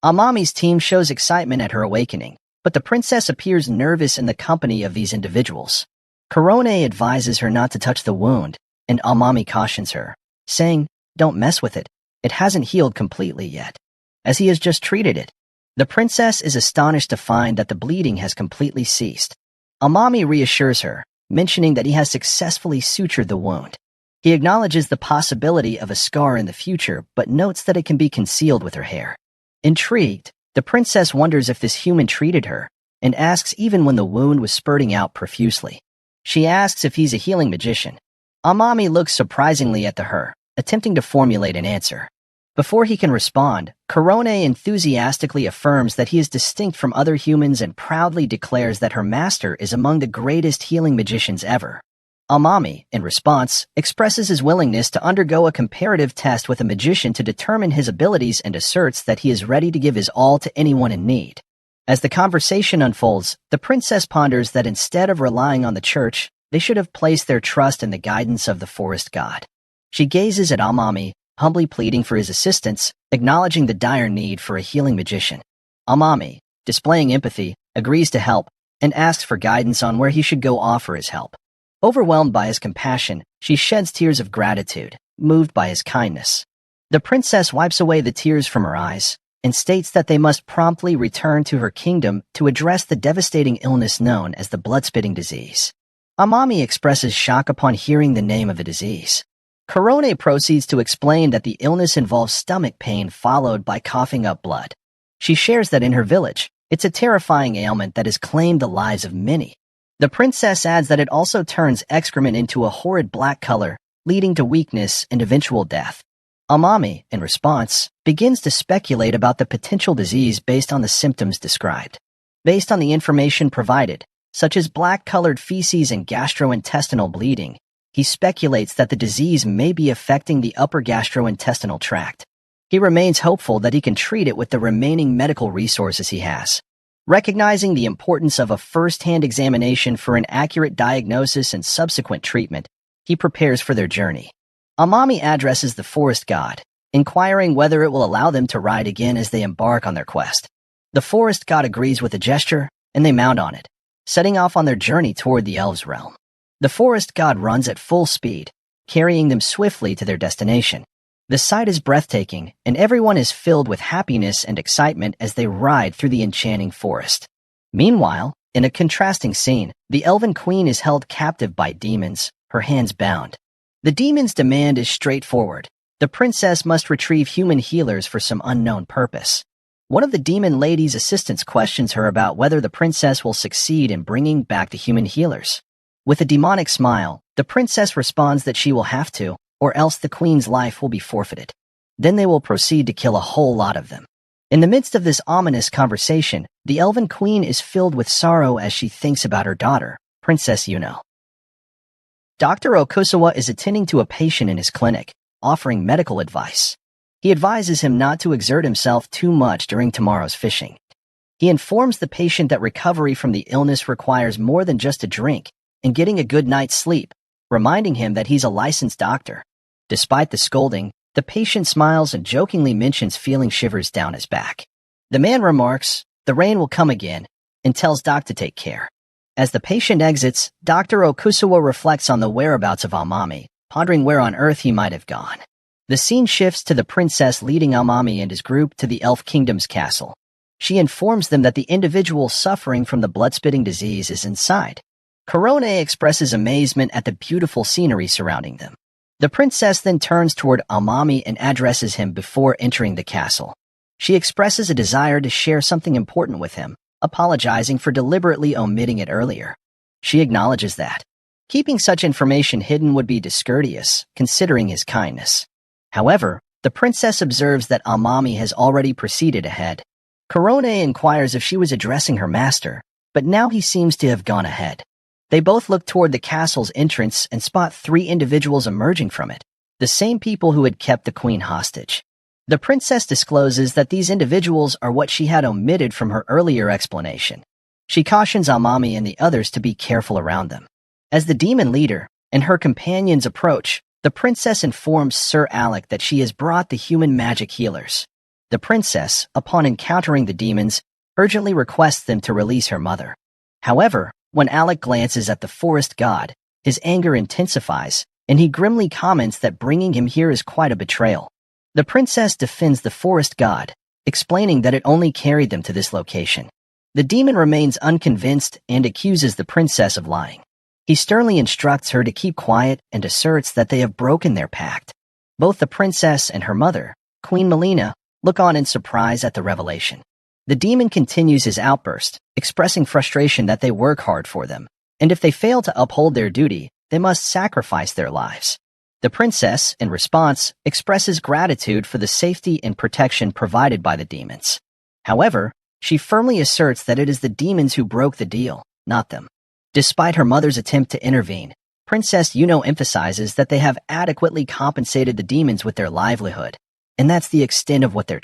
Amami's team shows excitement at her awakening, but the princess appears nervous in the company of these individuals. Korone advises her not to touch the wound, and Amami cautions her, saying, "Don't mess with it. It hasn't healed completely yet, as he has just treated it." The princess is astonished to find that the bleeding has completely ceased. Amami reassures her, mentioning that he has successfully sutured the wound. He acknowledges the possibility of a scar in the future, but notes that it can be concealed with her hair. Intrigued, the princess wonders if this human treated her, and asks even when the wound was spurting out profusely. She asks if he's a healing magician. Amami looks surprisingly at her, attempting to formulate an answer. Before he can respond, Korone enthusiastically affirms that he is distinct from other humans and proudly declares that her master is among the greatest healing magicians ever. Amami, in response, expresses his willingness to undergo a comparative test with a magician to determine his abilities and asserts that he is ready to give his all to anyone in need. As the conversation unfolds, the princess ponders that instead of relying on the church, they should have placed their trust in the guidance of the forest god. She gazes at Amami, humbly pleading for his assistance, acknowledging the dire need for a healing magician. Amami, displaying empathy, agrees to help, and asks for guidance on where he should go offer his help. Overwhelmed by his compassion, she sheds tears of gratitude, moved by his kindness. The princess wipes away the tears from her eyes, and states that they must promptly return to her kingdom to address the devastating illness known as the blood-spitting disease. Amami expresses shock upon hearing the name of the disease. Korone proceeds to explain that the illness involves stomach pain followed by coughing up blood. She shares that in her village, it's a terrifying ailment that has claimed the lives of many. The princess adds that it also turns excrement into a horrid black color, leading to weakness and eventual death. Amami, in response, begins to speculate about the potential disease based on the symptoms described. Based on the information provided, such as black-colored feces and gastrointestinal bleeding, he speculates that the disease may be affecting the upper gastrointestinal tract. He remains hopeful that he can treat it with the remaining medical resources he has. Recognizing the importance of a first-hand examination for an accurate diagnosis and subsequent treatment, he prepares for their journey. Amami addresses the forest god, inquiring whether it will allow them to ride again as they embark on their quest. The forest god agrees with a gesture, and they mount on it, setting off on their journey toward the elves' realm. The forest god runs at full speed, carrying them swiftly to their destination. The sight is breathtaking, and everyone is filled with happiness and excitement as they ride through the enchanting forest. Meanwhile, in a contrasting scene, the elven queen is held captive by demons, her hands bound. The demons' demand is straightforward. The princess must retrieve human healers for some unknown purpose. One of the demon lady's assistants questions her about whether the princess will succeed in bringing back the human healers. With a demonic smile, the princess responds that she will have to, or else the queen's life will be forfeited. Then they will proceed to kill a whole lot of them. In the midst of this ominous conversation, the elven queen is filled with sorrow as she thinks about her daughter, Princess Yuno. Dr. Okusawa is attending to a patient in his clinic, offering medical advice. He advises him not to exert himself too much during tomorrow's fishing. He informs the patient that recovery from the illness requires more than just a drink and getting a good night's sleep, reminding him that he's a licensed doctor. Despite the scolding, the patient smiles and jokingly mentions feeling shivers down his back. The man remarks, "The rain will come again," and tells Doc to take care. As the patient exits, Dr. Okusawa reflects on the whereabouts of Amami, pondering where on earth he might have gone. The scene shifts to the princess leading Amami and his group to the Elf Kingdom's castle. She informs them that the individual suffering from the blood-spitting disease is inside. Korone expresses amazement at the beautiful scenery surrounding them. The princess then turns toward Amami and addresses him before entering the castle. She expresses a desire to share something important with him, apologizing for deliberately omitting it earlier. She acknowledges that keeping such information hidden would be discourteous, considering his kindness. However, the princess observes that Amami has already proceeded ahead. Korone inquires if she was addressing her master, but now he seems to have gone ahead. They both look toward the castle's entrance and spot 3 individuals emerging from it, the same people who had kept the queen hostage. The princess discloses that these individuals are what she had omitted from her earlier explanation. She cautions Amami and the others to be careful around them. As the demon leader and her companions approach, The princess informs Sir Alec that she has brought the human magic healers. The princess, upon encountering the demons, urgently requests them to release her mother. However, when Alec glances at the forest god, his anger intensifies, and he grimly comments that bringing him here is quite a betrayal. The princess defends the forest god, explaining that it only carried them to this location. The demon remains unconvinced and accuses the princess of lying. He sternly instructs her to keep quiet and asserts that they have broken their pact. Both the princess and her mother, Queen Melina, look on in surprise at the revelation. The demon continues his outburst, expressing frustration that they work hard for them, and if they fail to uphold their duty, they must sacrifice their lives. The princess, in response, expresses gratitude for the safety and protection provided by the demons. However, she firmly asserts that it is the demons who broke the deal, not them. Despite her mother's attempt to intervene, Princess Yuno emphasizes that they have adequately compensated the demons with their livelihood, and that's the extent of what their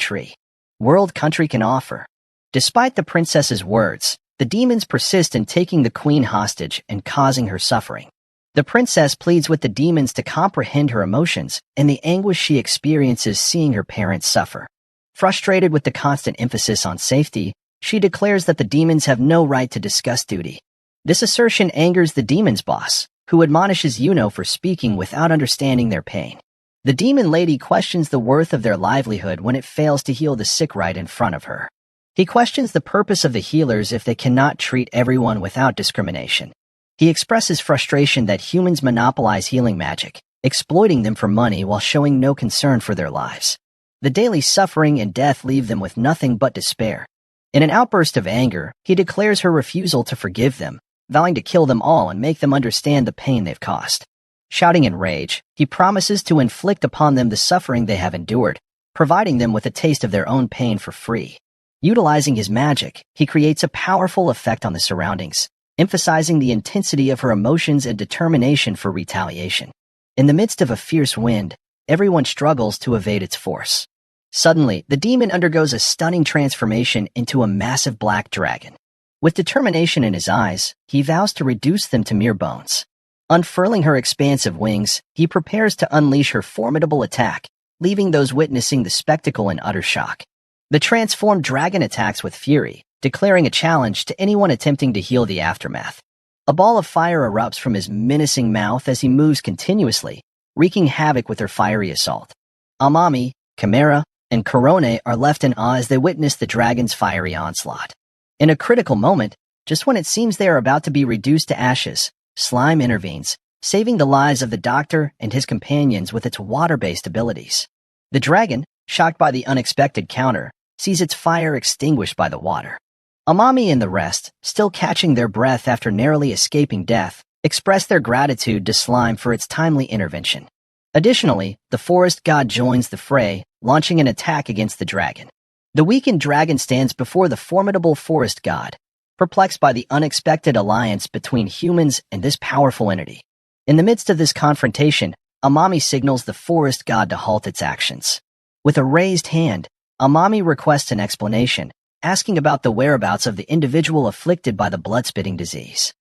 world country can offer. Despite the princess's words, the demons persist in taking the queen hostage and causing her suffering. The princess pleads with the demons to comprehend her emotions and the anguish she experiences seeing her parents suffer. Frustrated with the constant emphasis on safety, she declares that the demons have no right to discuss duty. This assertion angers the demon's boss, who admonishes Yuno for speaking without understanding their pain. The demon lady questions the worth of their livelihood when it fails to heal the sick right in front of her. He questions the purpose of the healers if they cannot treat everyone without discrimination. He expresses frustration that humans monopolize healing magic, exploiting them for money while showing no concern for their lives. The daily suffering and death leave them with nothing but despair. In an outburst of anger, he declares her refusal to forgive them, vowing to kill them all and make them understand the pain they've caused. Shouting in rage, he promises to inflict upon them the suffering they have endured, providing them with a taste of their own pain for free. Utilizing his magic, he creates a powerful effect on the surroundings, emphasizing the intensity of her emotions and determination for retaliation. In the midst of a fierce wind, everyone struggles to evade its force. Suddenly, the demon undergoes a stunning transformation into a massive black dragon. With determination in his eyes, he vows to reduce them to mere bones. Unfurling her expansive wings, he prepares to unleash her formidable attack, leaving those witnessing the spectacle in utter shock. The transformed dragon attacks with fury, declaring a challenge to anyone attempting to heal the aftermath. A ball of fire erupts from his menacing mouth as he moves continuously, wreaking havoc with her fiery assault. Amami, Chimera, and Corone are left in awe as they witness the dragon's fiery onslaught. In a critical moment, just when it seems they are about to be reduced to ashes, Slime intervenes, saving the lives of the doctor and his companions with its water-based abilities. The dragon, shocked by the unexpected counter, sees its fire extinguished by the water. Amami and the rest, still catching their breath after narrowly escaping death, express their gratitude to Slime for its timely intervention. Additionally, the forest god joins the fray, launching an attack against the dragon. The weakened dragon stands before the formidable forest god, perplexed by the unexpected alliance between humans and this powerful entity. In the midst of this confrontation, Amami signals the forest god to halt its actions. With a raised hand, Amami requests an explanation, asking about the whereabouts of the individual afflicted by the blood-spitting disease.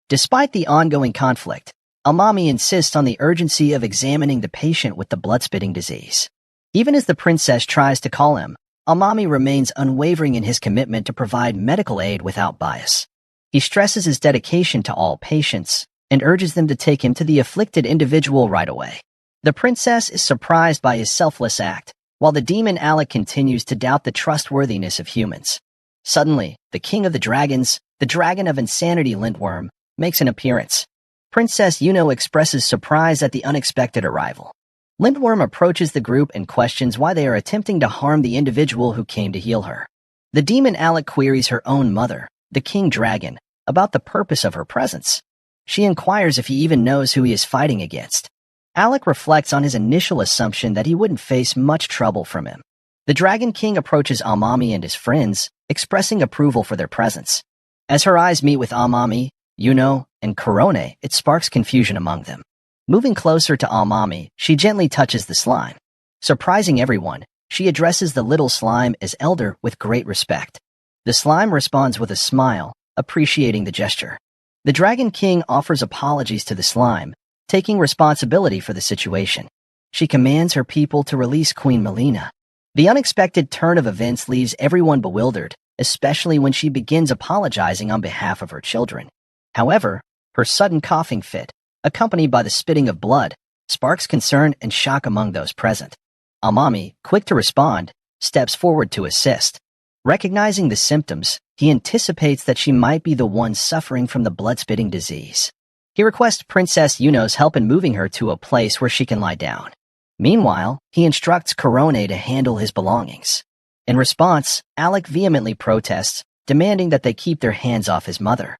Despite the ongoing conflict, Amami insists on the urgency of examining the patient with the blood-spitting disease. Even as the princess tries to call him, Amami remains unwavering in his commitment to provide medical aid without bias. He stresses his dedication to all patients and urges them to take him to the afflicted individual right away. The princess is surprised by his selfless act, while the demon Alec continues to doubt the trustworthiness of humans. Suddenly, the king of the dragons, the dragon of insanity Lintworm, makes an appearance. Princess Yuno expresses surprise at the unexpected arrival. Lintworm approaches the group and questions why they are attempting to harm the individual who came to heal her. The demon Alec queries her own mother, the king dragon, about the purpose of her presence. She inquires if he even knows who he is fighting against. Alec reflects on his initial assumption that he wouldn't face much trouble from him. The Dragon King approaches Amami and his friends, expressing approval for their presence. As her eyes meet with Amami, Yuno, and Corone, it sparks confusion among them. Moving closer to Amami, she gently touches the slime. Surprising everyone, she addresses the little slime as elder with great respect. The slime responds with a smile, appreciating the gesture. The Dragon King offers apologies to the slime, taking responsibility for the situation. She commands her people to release Queen Melina. The unexpected turn of events leaves everyone bewildered, especially when she begins apologizing on behalf of her children. However, her sudden coughing fit, accompanied by the spitting of blood, sparks concern and shock among those present. Amami, quick to respond, steps forward to assist. Recognizing the symptoms, he anticipates that she might be the one suffering from the blood-spitting disease. He requests Princess Yuno's help in moving her to a place where she can lie down. Meanwhile, he instructs Korone to handle his belongings. In response, Alec vehemently protests, demanding that they keep their hands off his mother.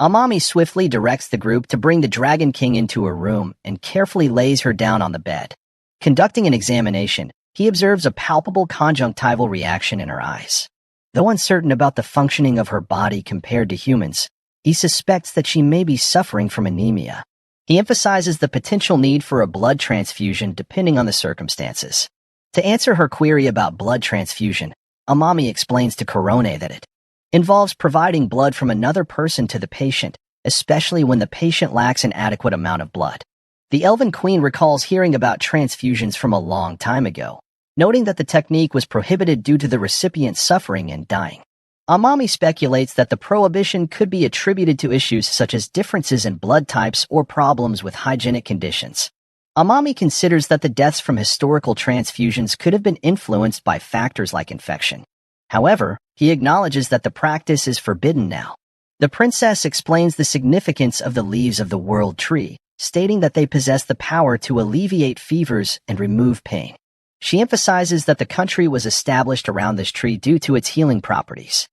Amami swiftly directs the group to bring the Dragon King into her room and carefully lays her down on the bed. Conducting an examination, he observes a palpable conjunctival reaction in her eyes. Though uncertain about the functioning of her body compared to humans, he suspects that she may be suffering from anemia. He emphasizes the potential need for a blood transfusion depending on the circumstances. To answer her query about blood transfusion, Amami explains to Korone that it involves providing blood from another person to the patient, especially when the patient lacks an adequate amount of blood. The Elven Queen recalls hearing about transfusions from a long time ago, noting that the technique was prohibited due to the recipient suffering and dying. Amami speculates that the prohibition could be attributed to issues such as differences in blood types or problems with hygienic conditions. Amami considers that the deaths from historical transfusions could have been influenced by factors like infection. However, he acknowledges that the practice is forbidden now. The princess explains the significance of the leaves of the world tree, stating that they possess the power to alleviate fevers and remove pain. She emphasizes that the country was established around this tree due to its healing properties.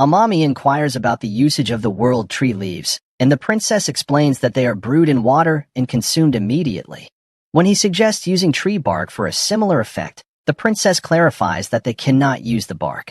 Amami inquires about the usage of the world tree leaves, and the princess explains that they are brewed in water and consumed immediately. When he suggests using tree bark for a similar effect, the princess clarifies that they cannot use the bark.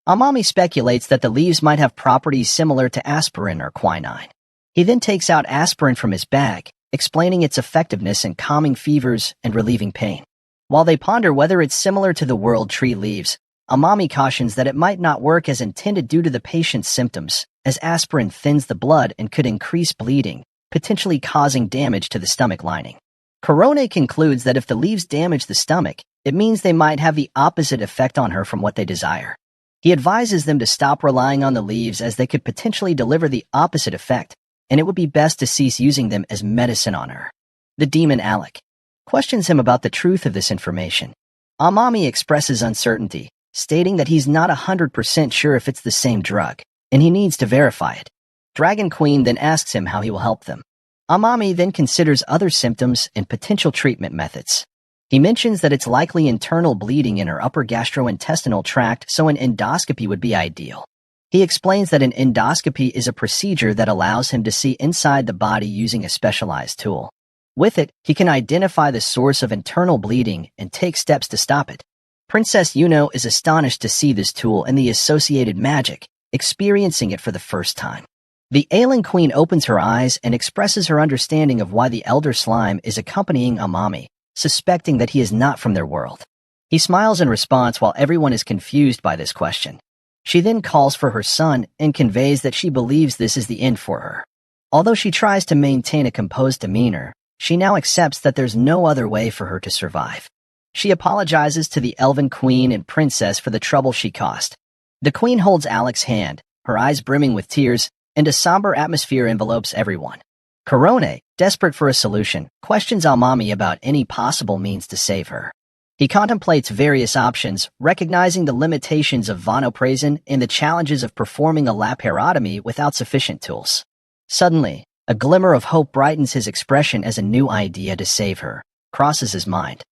Amami speculates that the leaves might have properties similar to aspirin or quinine. He then takes out aspirin from his bag, explaining its effectiveness in calming fevers and relieving pain. While they ponder whether it's similar to the world tree leaves, Amami cautions that it might not work as intended due to the patient's symptoms, as aspirin thins the blood and could increase bleeding, potentially causing damage to the stomach lining. Korone concludes that if the leaves damage the stomach, it means they might have the opposite effect on her from what they desire. He advises them to stop relying on the leaves as they could potentially deliver the opposite effect, and it would be best to cease using them as medicine on her. The demon Alec questions him about the truth of this information. Amami expresses uncertainty, stating that he's not 100% sure if it's the same drug, and he needs to verify it. Dragon Queen then asks him how he will help them. Amami then considers other symptoms and potential treatment methods. He mentions that it's likely internal bleeding in her upper gastrointestinal tract, so an endoscopy would be ideal. He explains that an endoscopy is a procedure that allows him to see inside the body using a specialized tool. With it, he can identify the source of internal bleeding and take steps to stop it. Princess Yuno is astonished to see this tool and the associated magic, experiencing it for the first time. The ailing queen opens her eyes and expresses her understanding of why the elder slime is accompanying Amami, suspecting that he is not from their world. He smiles in response while everyone is confused by this question. She then calls for her son and conveys that she believes this is the end for her. Although she tries to maintain a composed demeanor, she now accepts that there's no other way for her to survive. She apologizes to the Elven Queen and Princess for the trouble she caused. The Queen holds Alec's hand, her eyes brimming with tears, and a somber atmosphere envelopes everyone. Korone, desperate for a solution, questions Amami about any possible means to save her. He contemplates various options, recognizing the limitations of vasopressin and the challenges of performing a laparotomy without sufficient tools. Suddenly, a glimmer of hope brightens his expression as a new idea to save her crosses his mind.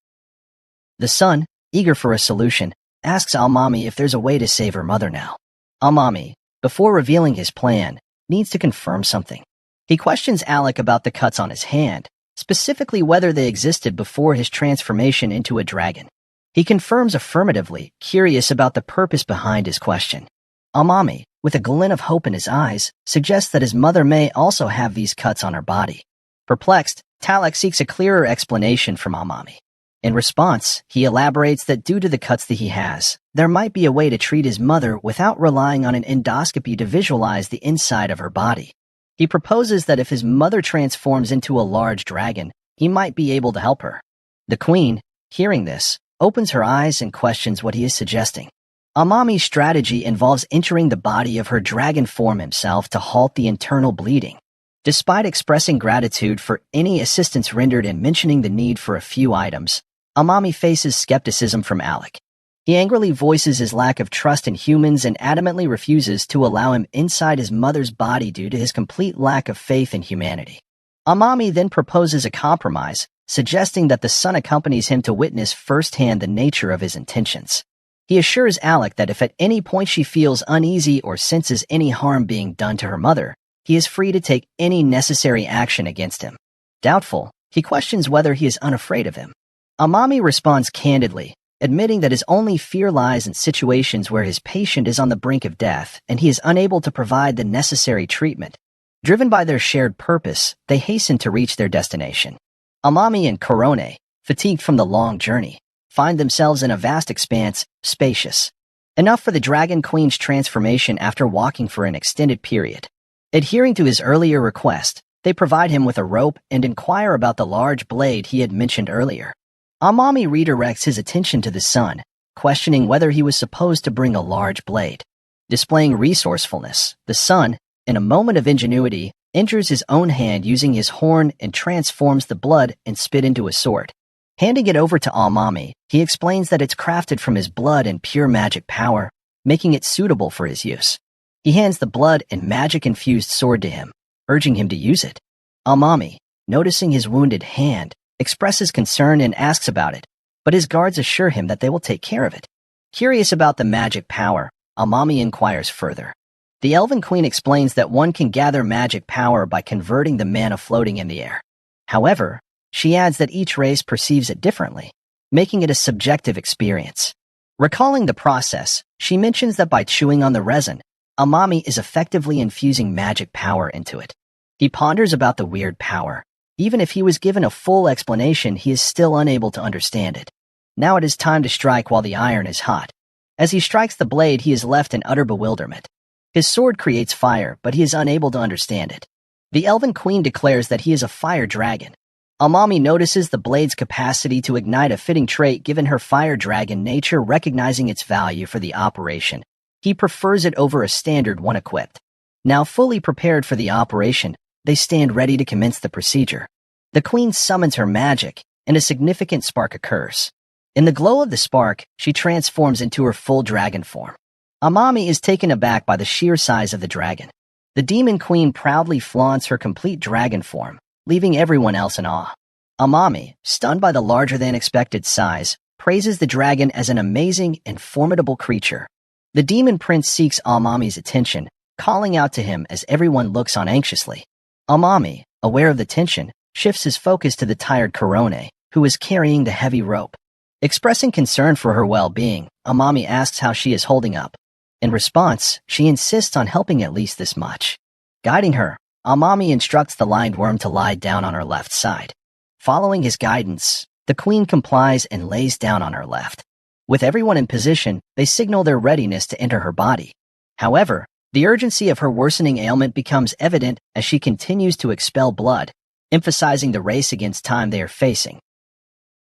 The son, eager for a solution, asks Amami if there's a way to save her mother now. Amami, before revealing his plan, needs to confirm something. He questions Alec about the cuts on his hand, specifically whether they existed before his transformation into a dragon. He confirms affirmatively, curious about the purpose behind his question. Amami, with a glint of hope in his eyes, suggests that his mother may also have these cuts on her body. Perplexed, Talek seeks a clearer explanation from Amami. In response, he elaborates that due to the cuts that he has, there might be a way to treat his mother without relying on an endoscopy to visualize the inside of her body. He proposes that if his mother transforms into a large dragon, he might be able to help her. The queen, hearing this, opens her eyes and questions what he is suggesting. Amami's strategy involves entering the body of her dragon form himself to halt the internal bleeding. Despite expressing gratitude for any assistance rendered and mentioning the need for a few items, Amami faces skepticism from Alec. He angrily voices his lack of trust in humans and adamantly refuses to allow him inside his mother's body due to his complete lack of faith in humanity. Amami then proposes a compromise, suggesting that the son accompanies him to witness firsthand the nature of his intentions. He assures Alec that if at any point she feels uneasy or senses any harm being done to her mother, he is free to take any necessary action against him. Doubtful, he questions whether he is unafraid of him. Amami responds candidly, admitting that his only fear lies in situations where his patient is on the brink of death and he is unable to provide the necessary treatment. Driven by their shared purpose, they hasten to reach their destination. Amami and Korone, fatigued from the long journey, find themselves in a vast expanse, spacious. Enough for the Dragon Queen's transformation after walking for an extended period. Adhering to his earlier request, they provide him with a rope and inquire about the large blade he had mentioned earlier. Amami redirects his attention to the son, questioning whether he was supposed to bring a large blade. Displaying resourcefulness, the son, in a moment of ingenuity, injures his own hand using his horn and transforms the blood and spit into a sword. Handing it over to Amami, he explains that it's crafted from his blood and pure magic power, making it suitable for his use. He hands the blood and magic-infused sword to him, urging him to use it. Amami, noticing his wounded hand, expresses concern and asks about it, but his guards assure him that they will take care of it. Curious about the magic power, Amami inquires further. The Elven Queen explains that one can gather magic power by converting the mana floating in the air. However, she adds that each race perceives it differently, making it a subjective experience. Recalling the process, she mentions that by chewing on the resin, Amami is effectively infusing magic power into it. He ponders about the weird power. Even if he was given a full explanation, he is still unable to understand it. Now it is time to strike while the iron is hot. As he strikes the blade, he is left in utter bewilderment. His sword creates fire, but he is unable to understand it. The Elven Queen declares that he is a fire dragon. Amami notices the blade's capacity to ignite, a fitting trait given her fire dragon nature. Recognizing its value for the operation, he prefers it over a standard one equipped. Now fully prepared for the operation, they stand ready to commence the procedure. The queen summons her magic, and a significant spark occurs. In the glow of the spark, she transforms into her full dragon form. Amami is taken aback by the sheer size of the dragon. The demon queen proudly flaunts her complete dragon form, leaving everyone else in awe. Amami, stunned by the larger-than-expected size, praises the dragon as an amazing and formidable creature. The demon prince seeks Amami's attention, calling out to him as everyone looks on anxiously. Amami, aware of the tension, shifts his focus to the tired Korone, who is carrying the heavy rope. Expressing concern for her well-being, Amami asks how she is holding up. In response, she insists on helping at least this much. Guiding her, Amami instructs the lined worm to lie down on her left side. Following his guidance, the queen complies and lays down on her left. With everyone in position, they signal their readiness to enter her body. However, the urgency of her worsening ailment becomes evident as she continues to expel blood, emphasizing the race against time they are facing.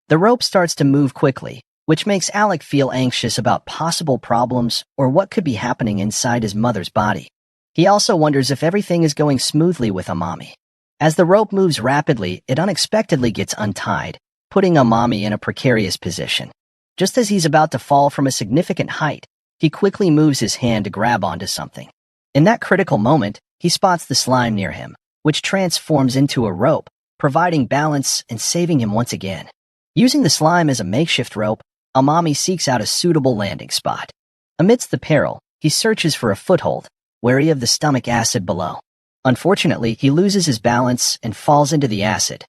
The rope starts to move quickly, which makes Alec feel anxious about possible problems or what could be happening inside his mother's body. He also wonders if everything is going smoothly with Amami. As the rope moves rapidly, it unexpectedly gets untied, putting Amami in a precarious position. Just as he's about to fall from a significant height, he quickly moves his hand to grab onto something. In that critical moment, he spots the slime near him, which transforms into a rope, providing balance and saving him once again. Using the slime as a makeshift rope, Amami seeks out a suitable landing spot. Amidst the peril, he searches for a foothold, wary of the stomach acid below. Unfortunately, he loses his balance and falls into the acid,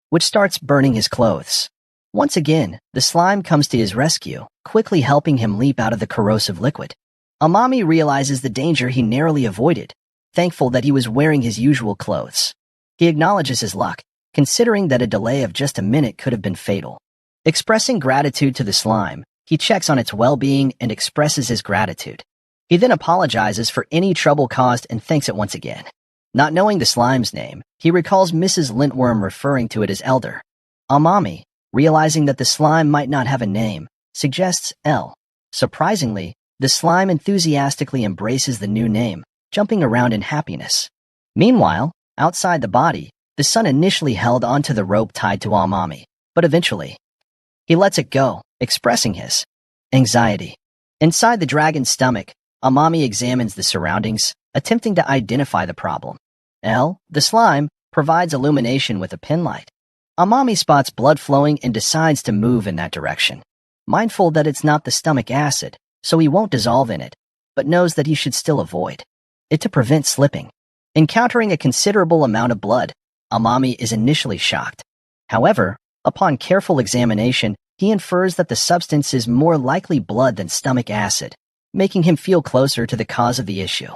which starts burning his clothes. Once again, the slime comes to his rescue, quickly helping him leap out of the corrosive liquid. Amami realizes the danger he narrowly avoided, thankful that he was wearing his usual clothes. He acknowledges his luck, considering that a delay of just a minute could have been fatal. Expressing gratitude to the slime, he checks on its well-being and expresses his gratitude. He then apologizes for any trouble caused and thanks it once again. Not knowing the slime's name, he recalls Mrs. Lintworm referring to it as Elder. Amami, realizing that the slime might not have a name, suggests El. Surprisingly, the slime enthusiastically embraces the new name, jumping around in happiness. Meanwhile, outside the body, the son initially held onto the rope tied to Amami, but eventually, he lets it go, expressing his anxiety. Inside the dragon's stomach, Amami examines the surroundings, attempting to identify the problem. El, the slime, provides illumination with a pinlight. Amami spots blood flowing and decides to move in that direction. Mindful that it's not the stomach acid, so he won't dissolve in it, but knows that he should still avoid it to prevent slipping. Encountering a considerable amount of blood, Amami is initially shocked. However, upon careful examination, he infers that the substance is more likely blood than stomach acid, making him feel closer to the cause of the issue.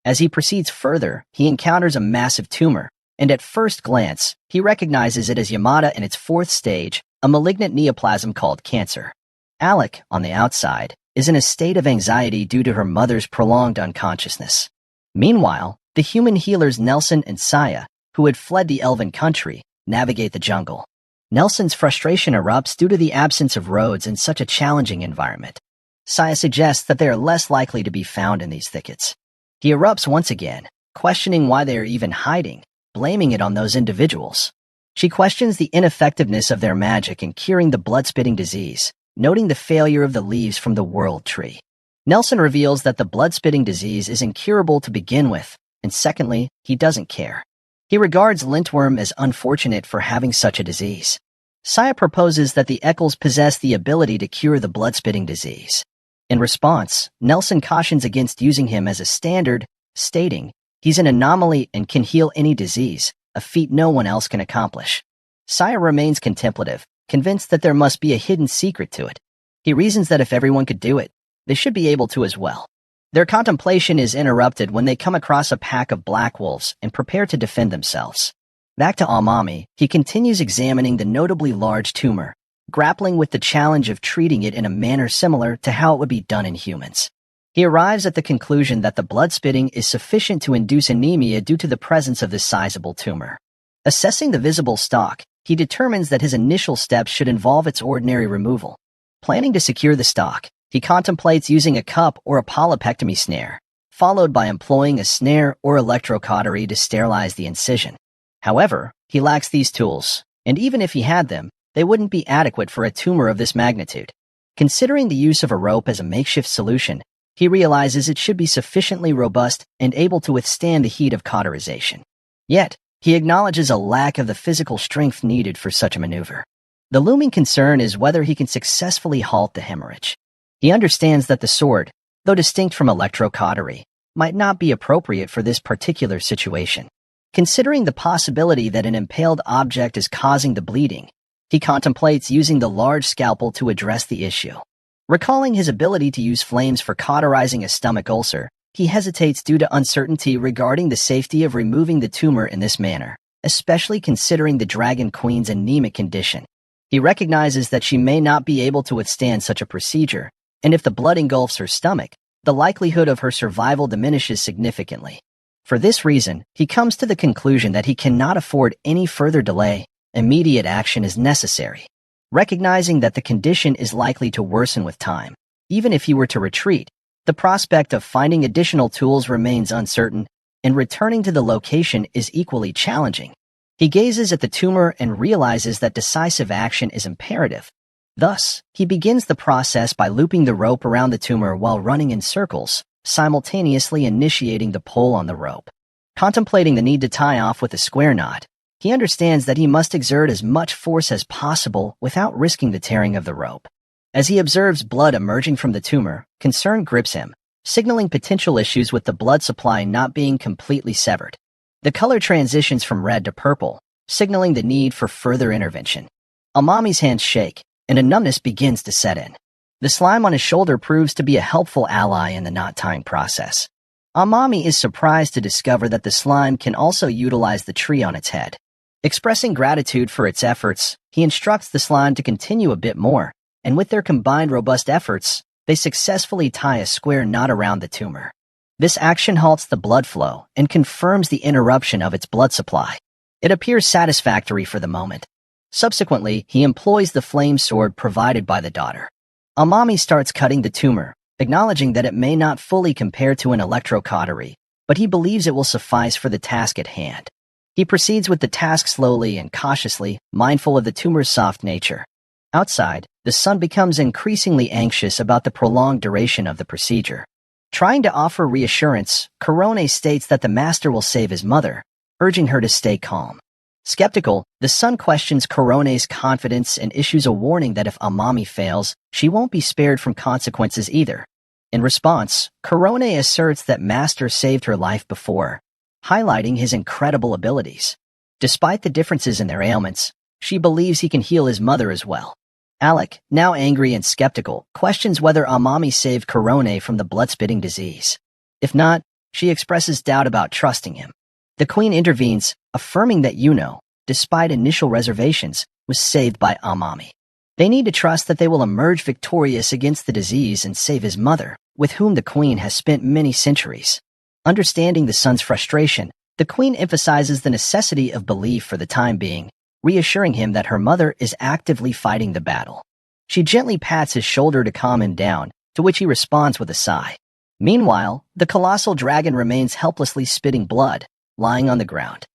As he proceeds further, he encounters a massive tumor, and at first glance, he recognizes it as Yamada in its fourth stage, a malignant neoplasm called cancer. Alec, on the outside, is in a state of anxiety due to her mother's prolonged unconsciousness. Meanwhile, the human healers Nelson and Saya, who had fled the elven country, navigate the jungle. Nelson's frustration erupts due to the absence of roads in such a challenging environment. Saya suggests that they are less likely to be found in these thickets. He erupts once again, questioning why they are even hiding, blaming it on those individuals. She questions the ineffectiveness of their magic in curing the blood-spitting disease, noting the failure of the leaves from the world tree. Nelson reveals that the blood-spitting disease is incurable to begin with, and secondly, he doesn't care. He regards Lintworm as unfortunate for having such a disease. Saya proposes that the Eccles possess the ability to cure the blood-spitting disease. In response, Nelson cautions against using him as a standard, stating, "He's an anomaly and can heal any disease, a feat no one else can accomplish." Saya remains contemplative, convinced that there must be a hidden secret to it. He reasons that if everyone could do it, they should be able to as well. Their contemplation is interrupted when they come across a pack of black wolves and prepare to defend themselves. Back to Amami, he continues examining the notably large tumor, grappling with the challenge of treating it in a manner similar to how it would be done in humans. He arrives at the conclusion that the blood spitting is sufficient to induce anemia due to the presence of this sizable tumor. Assessing the visible stalk, he determines that his initial steps should involve its ordinary removal. Planning to secure the stalk, he contemplates using a cup or a polypectomy snare, followed by employing a snare or electrocautery to sterilize the incision. However, he lacks these tools, and even if he had them, they wouldn't be adequate for a tumor of this magnitude. Considering the use of a rope as a makeshift solution, he realizes it should be sufficiently robust and able to withstand the heat of cauterization. Yet, he acknowledges a lack of the physical strength needed for such a maneuver. The looming concern is whether he can successfully halt the hemorrhage. He understands that the sword, though distinct from electrocautery, might not be appropriate for this particular situation. Considering the possibility that an impaled object is causing the bleeding, he contemplates using the large scalpel to address the issue. Recalling his ability to use flames for cauterizing a stomach ulcer, he hesitates due to uncertainty regarding the safety of removing the tumor in this manner, especially considering the Dragon Queen's anemic condition. He recognizes that she may not be able to withstand such a procedure, and if the blood engulfs her stomach, the likelihood of her survival diminishes significantly. For this reason, he comes to the conclusion that he cannot afford any further delay. Immediate action is necessary. Recognizing that the condition is likely to worsen with time, even if he were to retreat, the prospect of finding additional tools remains uncertain, and returning to the location is equally challenging. He gazes at the tumor and realizes that decisive action is imperative. Thus, he begins the process by looping the rope around the tumor while running in circles, simultaneously initiating the pull on the rope. Contemplating the need to tie off with a square knot, he understands that he must exert as much force as possible without risking the tearing of the rope. As he observes blood emerging from the tumor, concern grips him, signaling potential issues with the blood supply not being completely severed. The color transitions from red to purple, signaling the need for further intervention. Amami's hands shake, and a numbness begins to set in. The slime on his shoulder proves to be a helpful ally in the knot-tying process. Amami is surprised to discover that the slime can also utilize the tree on its head. Expressing gratitude for its efforts, he instructs the slime to continue a bit more, and with their combined robust efforts, they successfully tie a square knot around the tumor. This action halts the blood flow and confirms the interruption of its blood supply. It appears satisfactory for the moment. Subsequently, he employs the flame sword provided by the daughter. Amami starts cutting the tumor, acknowledging that it may not fully compare to an electrocautery, but he believes it will suffice for the task at hand. He proceeds with the task slowly and cautiously, mindful of the tumor's soft nature. Outside, the son becomes increasingly anxious about the prolonged duration of the procedure. Trying to offer reassurance, Korone states that the master will save his mother, urging her to stay calm. Skeptical, the son questions Korone's confidence and issues a warning that if Amami fails, she won't be spared from consequences either. In response, Korone asserts that Master saved her life before, highlighting his incredible abilities. Despite the differences in their ailments, she believes he can heal his mother as well. Alec, now angry and skeptical, questions whether Amami saved Korone from the blood-spitting disease. If not, she expresses doubt about trusting him. The queen intervenes, affirming that Yuno, despite initial reservations, was saved by Amami. They need to trust that they will emerge victorious against the disease and save his mother, with whom the queen has spent many centuries. Understanding the son's frustration, the queen emphasizes the necessity of belief for the time being, reassuring him that her mother is actively fighting the battle. She gently pats his shoulder to calm him down, to which he responds with a sigh. Meanwhile, the colossal dragon remains helplessly spitting blood, lying on the ground.